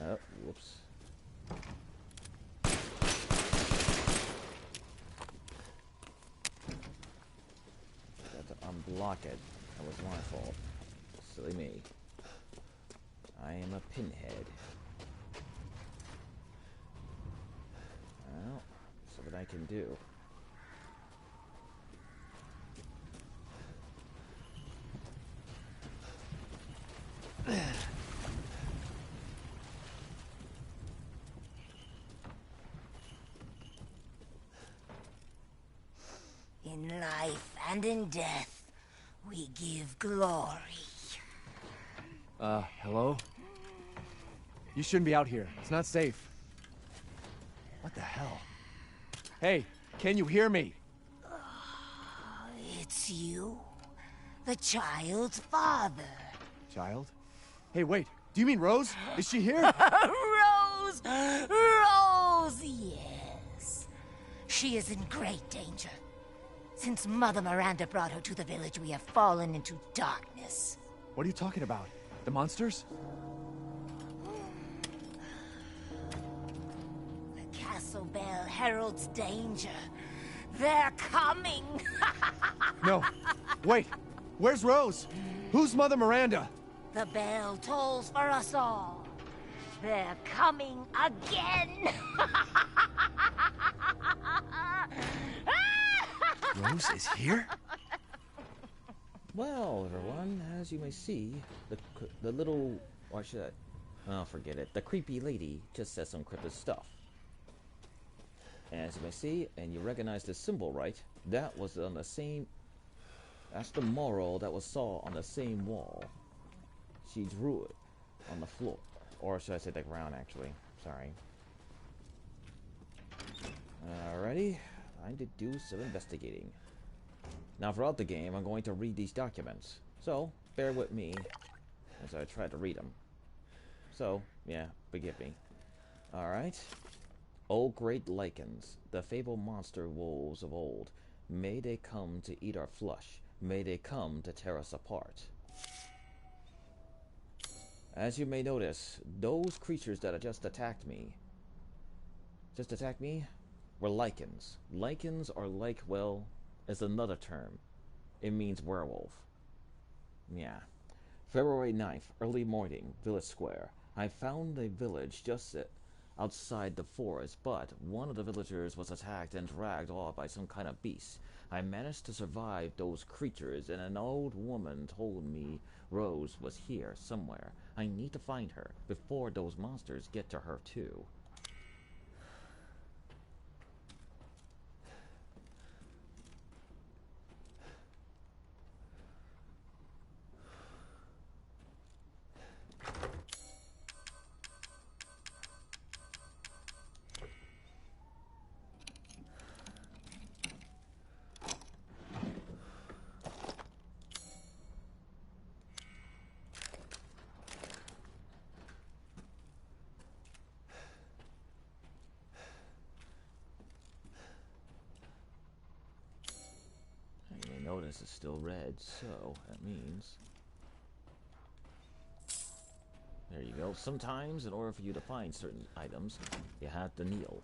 Oh, whoops. Got to unblock it. That was my fault. Silly me. I am a pinhead. Well, so what I can do. In life and in death, we give glory. Hello? You shouldn't be out here. It's not safe. What the hell? Hey, can you hear me? It's you, the child's father. Child? Hey, wait. Do you mean Rose? Is she here? Rose! Rose, yes. She is in great danger. Since Mother Miranda brought her to the village, we have fallen into darkness. What are you talking about? The monsters? The castle bell heralds danger. They're coming! No. Wait. Where's Rose? Who's Mother Miranda? The bell tolls for us all. They're coming again! Rose is here? Well, everyone, as you may see, the little, or should I, oh, forget it. The creepy lady just said some creepy stuff. And as you may see, and you recognize the symbol, right? That was on the same, that's the moral that was saw on the same wall. She drew it on the floor. Or should I say the ground, actually. Sorry. Alrighty. Time to do some investigating. Now, throughout the game, I'm going to read these documents. So, bear with me as I try to read them. So, yeah, forgive me. Alright. O great Lycans, the fabled monster wolves of old, may they come to eat our flesh. May they come to tear us apart. As you may notice, those creatures that had just attacked me, were Lycans. Lycans are like, well, is another term. It means werewolf. Yeah. February 9th, early morning, village square. I found a village just outside the forest, but one of the villagers was attacked and dragged off by some kind of beast. I managed to survive those creatures, and an old woman told me Rose was here somewhere. I need to find her before those monsters get to her too. Notice it's still red, so that means there you go. Sometimes in order for you to find certain items, you have to kneel.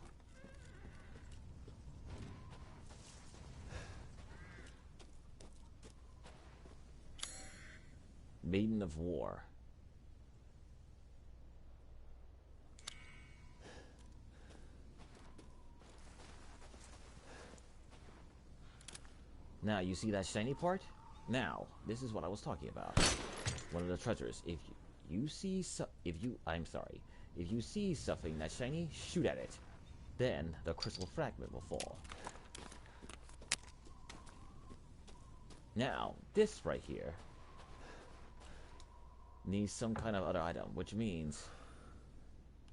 Maiden of War. Now, you see that shiny part? Now, this is what I was talking about. One of the treasures. If you see something that's shiny, shoot at it. Then the crystal fragment will fall. Now, this right here needs some kind of other item, which means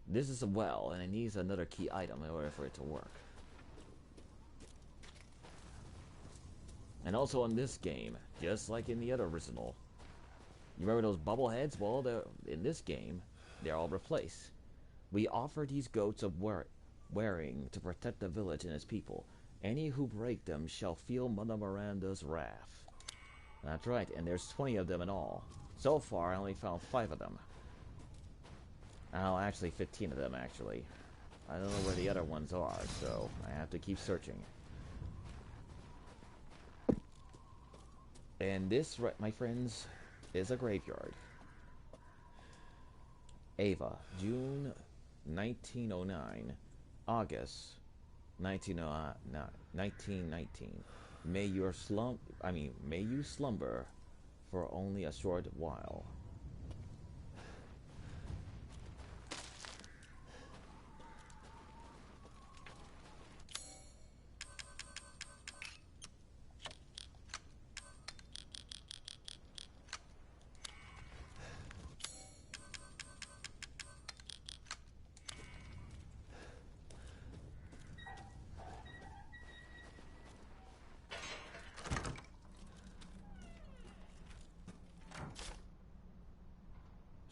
this is a well, and it needs another key item in order for it to work. And also in this game, just like in the other original, you remember those bubble heads? Well, in this game, they're all replaced. We offer these goats of wearing to protect the village and its people. Any who break them shall feel Mother Miranda's wrath. That's right, and there's 20 of them in all. So far, I only found 5 of them. Oh, actually 15 of them, actually. I don't know where the other ones are, so I have to keep searching. And this, my friends, is a graveyard. Ava, June 1909, August 1919. May you slumber for only a short while.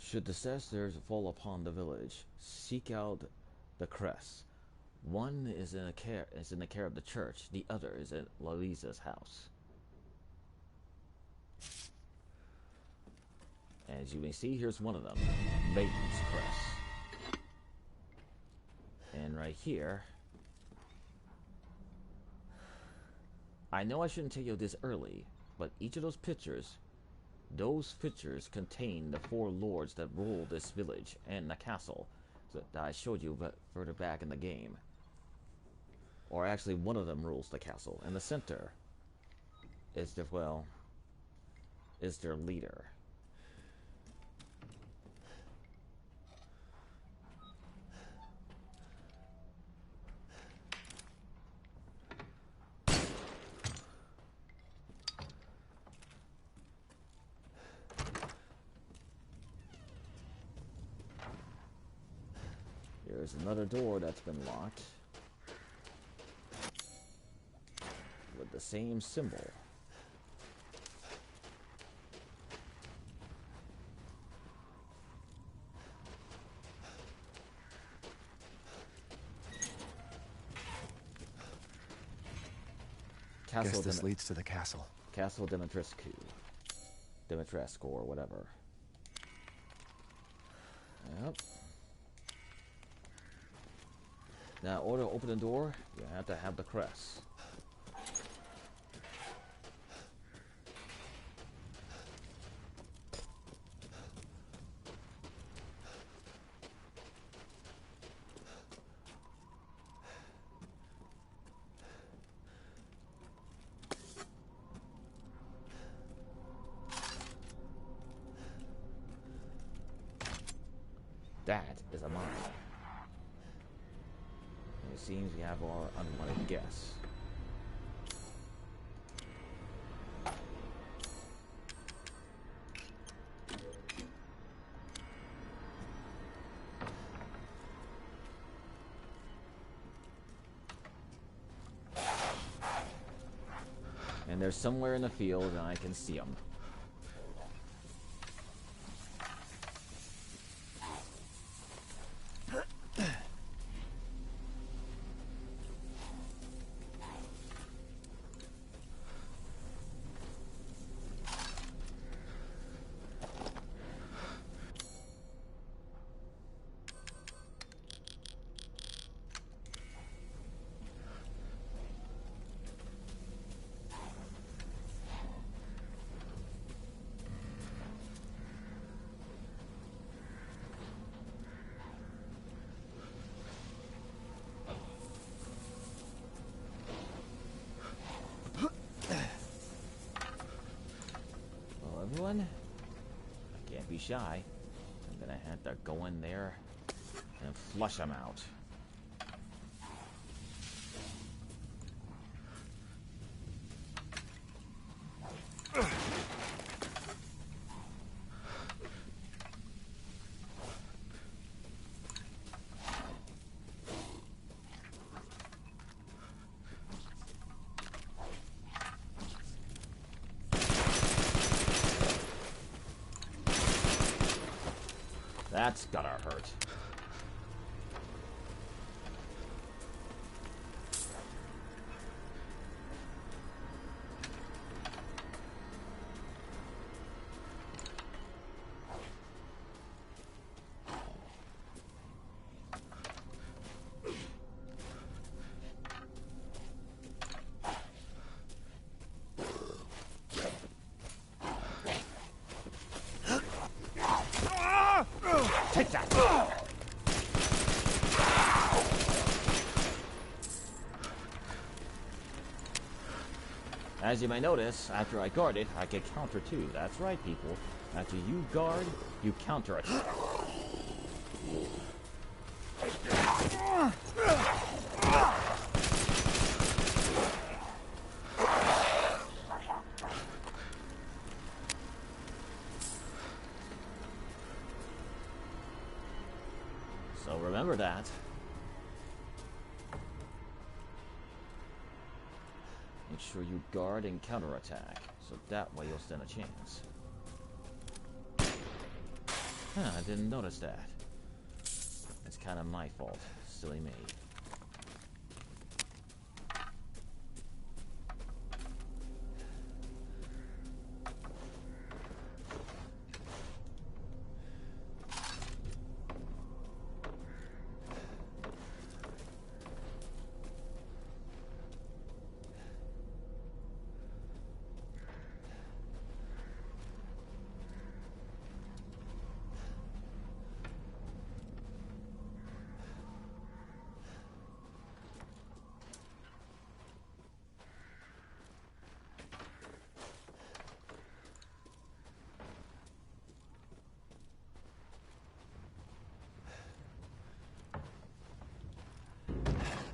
Should disasters fall upon the village, seek out the crest. One is in the care of the church, the other is at Louisa's house. As you may see, here's one of them, Maiden's Crest. And right here, I know I shouldn't tell you this early, but each of those pictures contain the 4 lords that rule this village and the castle that I showed you further back in the game. Or actually, one of them rules the castle, and the center is their leader. There's another door that's been locked with the same symbol. Guess this leads to the castle. Castle Dimitrescu, or whatever. Yep. Now, in order to open the door, you have to have the crest. That is a mine. It seems we have our unwanted guests. And they're somewhere in the field, and I can see them. Everyone, I can't be shy. I'm gonna have to go in there and flush them out. That's gotta hurt. Take that! As you may notice, after I guard it, I can counter too. That's right, people. After you guard, you counter it. So remember that. Make sure you guard and counterattack, so that way you'll stand a chance. Huh, I didn't notice that. It's kind of my fault. Silly me.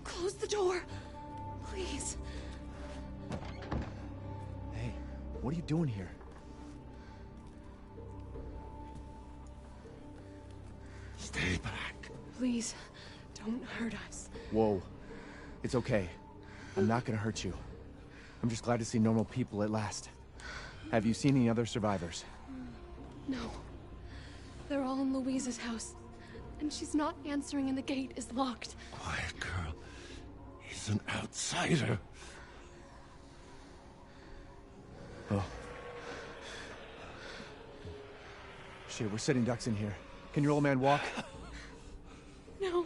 Close the door, please. Hey, what are you doing here? Stay back. Please, don't hurt us. Whoa. It's okay. I'm not gonna hurt you. I'm just glad to see normal people at last. Have you seen any other survivors? No. They're all in Louise's house. And she's not answering and the gate is locked. Quiet, girl. He's an outsider. Oh. Shit, we're sitting ducks in here. Can your old man walk? No.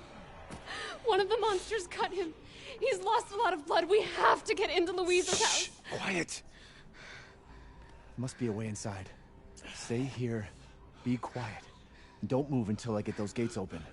One of the monsters cut him. He's lost a lot of blood. We have to get into Louise's house. Quiet. Must be a way inside. Stay here. Be quiet. And don't move until I get those gates open.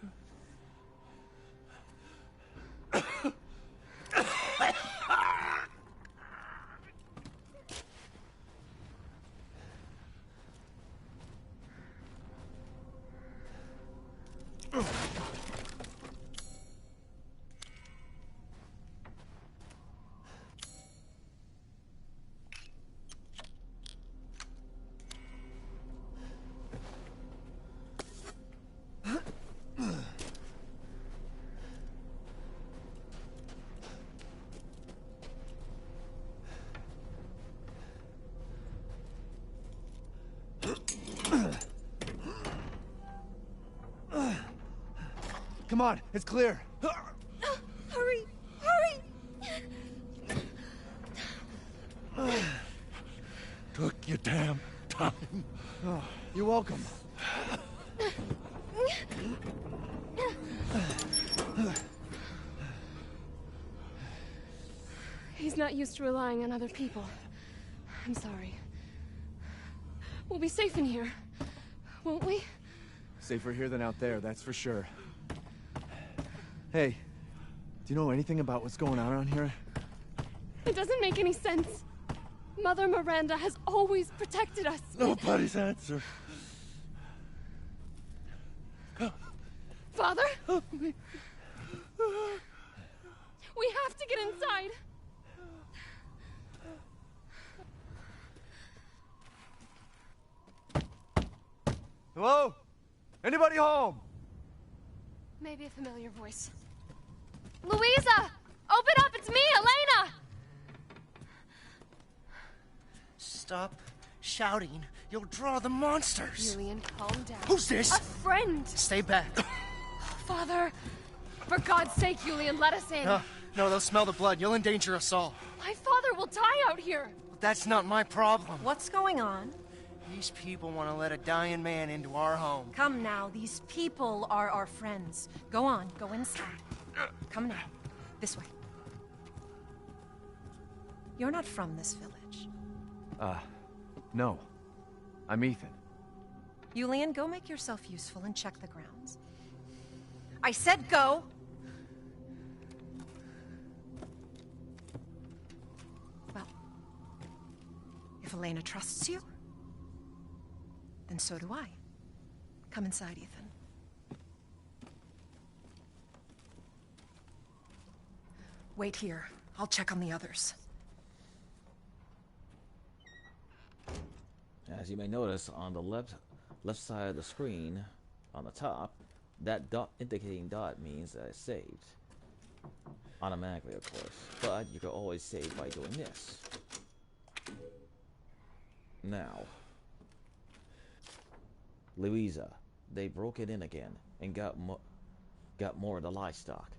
Come on, it's clear. Hurry! Hurry! Took your damn time. Oh, you're welcome. He's not used to relying on other people. I'm sorry. We'll be safe in here, won't we? Safer here than out there, that's for sure. Hey, do you know anything about what's going on around here? It doesn't make any sense. Mother Miranda has always protected us. Nobody's answer. Father? We have to get inside. Hello? Anybody home? Maybe a familiar voice. Louisa! Open up! It's me, Elena! Stop shouting. You'll draw the monsters. Julian, calm down. Who's this? A friend! Stay back. Father! For God's sake, Julian, let us in. No, they'll smell the blood. You'll endanger us all. My father will die out here. That's not my problem. What's going on? These people want to let a dying man into our home. Come now, these people are our friends. Go on, go inside. Come now, this way. You're not from this village. No. I'm Ethan. Julian, go make yourself useful and check the grounds. I said go! Well, if Elena trusts you, then so do I. Come inside, Ethan. Wait here. I'll check on the others. As you may notice, on the left side of the screen, on the top, that dot, indicating dot, means that it's saved. Automatically, of course. But you can always save by doing this. Now, Louisa, they broke it in again and got more of the livestock.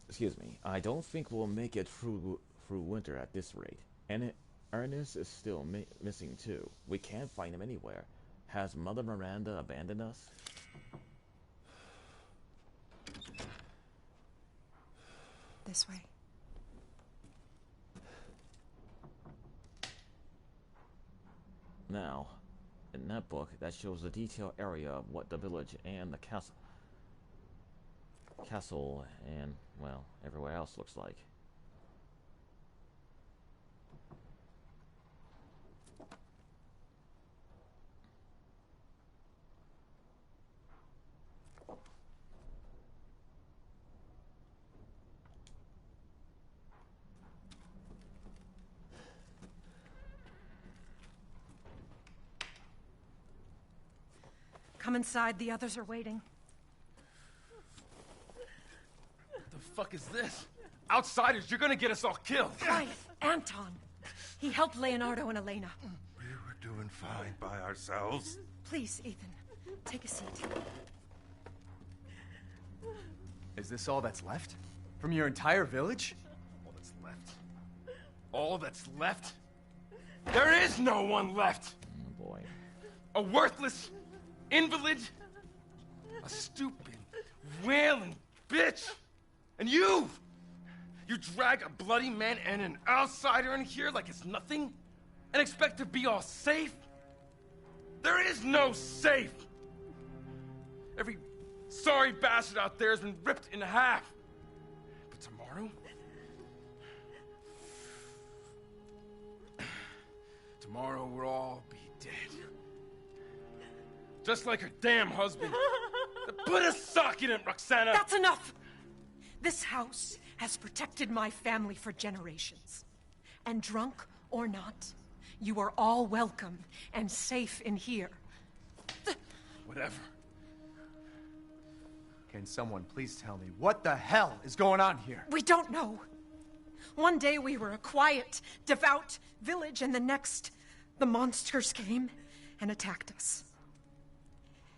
Excuse me. I don't think we'll make it through winter at this rate. And Ernest is still missing too. We can't find him anywhere. Has Mother Miranda abandoned us? This way. Now, in that book, that shows the detailed area of what the village and the castle and, well, everywhere else looks like. Come inside, the others are waiting. What the fuck is this? Outsiders, you're gonna get us all killed. Quiet, Anton. He helped Leonardo and Elena. We were doing fine by ourselves. Please, Ethan, take a seat. Is this all that's left? From your entire village? All that's left? All that's left? There is no one left! Oh boy. A worthless invalid, a stupid, wailing bitch, and you drag a bloody man and an outsider in here like it's nothing, and expect to be all safe? There is no safe! Every sorry bastard out there has been ripped in half. But tomorrow we'll all be dead. Just like her damn husband. Put a sock in it, Roxana! That's enough! This house has protected my family for generations. And drunk or not, you are all welcome and safe in here. Whatever. Can someone please tell me what the hell is going on here? We don't know. One day we were a quiet, devout village, and the next, the monsters came and attacked us.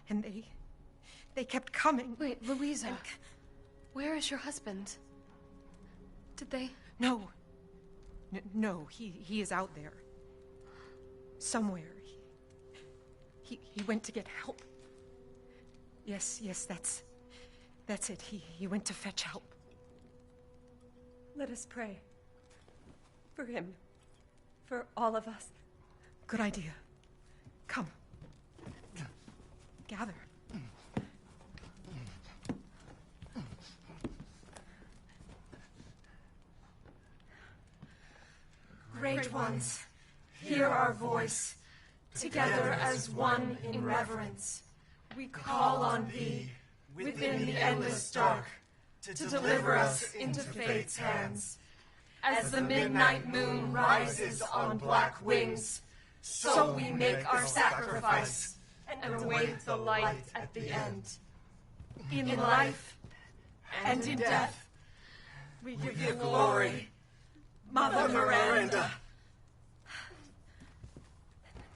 And They kept coming. Wait, Louisa. Where is your husband? Did they... No. No, he is out there. Somewhere. He went to get help. Yes, that's it. He went to fetch help. Let us pray. For him. For all of us. Good idea. Come. Gather. Great ones, hear our voice. Together as one in reverence, we call on thee within the endless dark to deliver us into fate's hands. As the midnight moon rises on black wings, so we make our sacrifice and await the light at the end. In life and in death, we give you glory, Mother Miranda.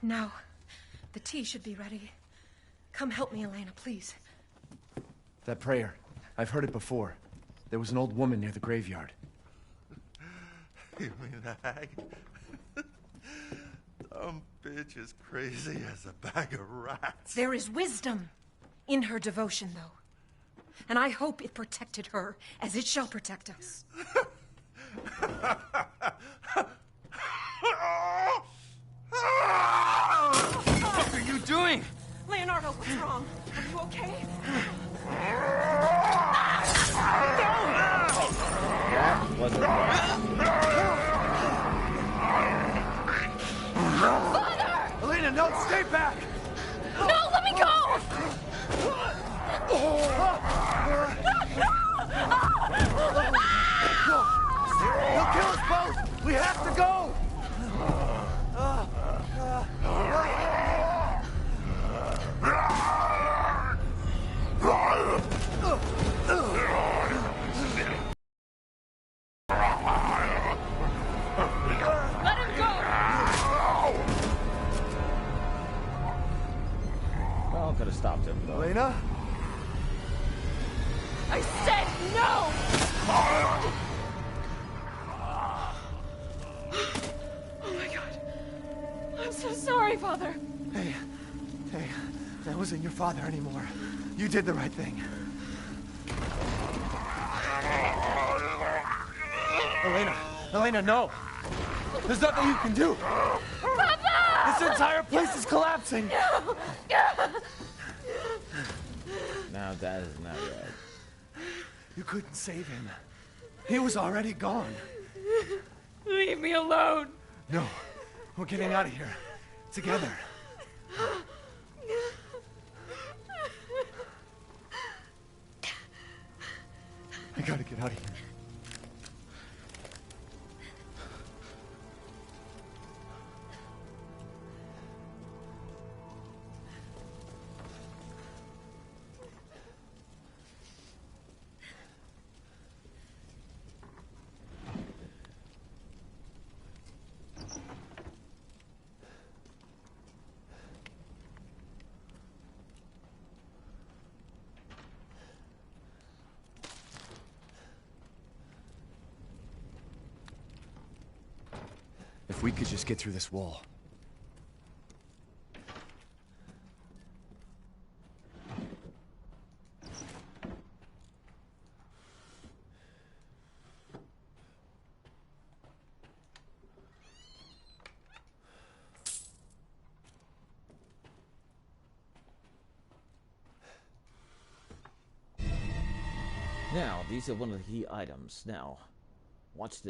Now, the tea should be ready. Come help me, Elena, please. That prayer, I've heard it before. There was an old woman near the graveyard. You mean the hag? Dumb bitch is crazy as a bag of rats. There is wisdom in her devotion, though. And I hope it protected her as it shall protect us. What are you doing? Leonardo, what's wrong? Are you okay? That wasn't Father! Elena, no, stay back! No, let me go! He'll kill us both! We have to go! Let him go! Well, could have stopped him, though. Elena? I said no! Oh my God. I'm so sorry, Father. Hey, that wasn't your father anymore. You did the right thing. Elena, no! There's nothing you can do! Papa! This entire place is collapsing! No! Now that is not right. You couldn't save him. He was already gone. Leave me alone. No, we're getting out of here. Together. I gotta get out of here. If we could just get through this wall. Now, these are one of the key items. Now, watch this.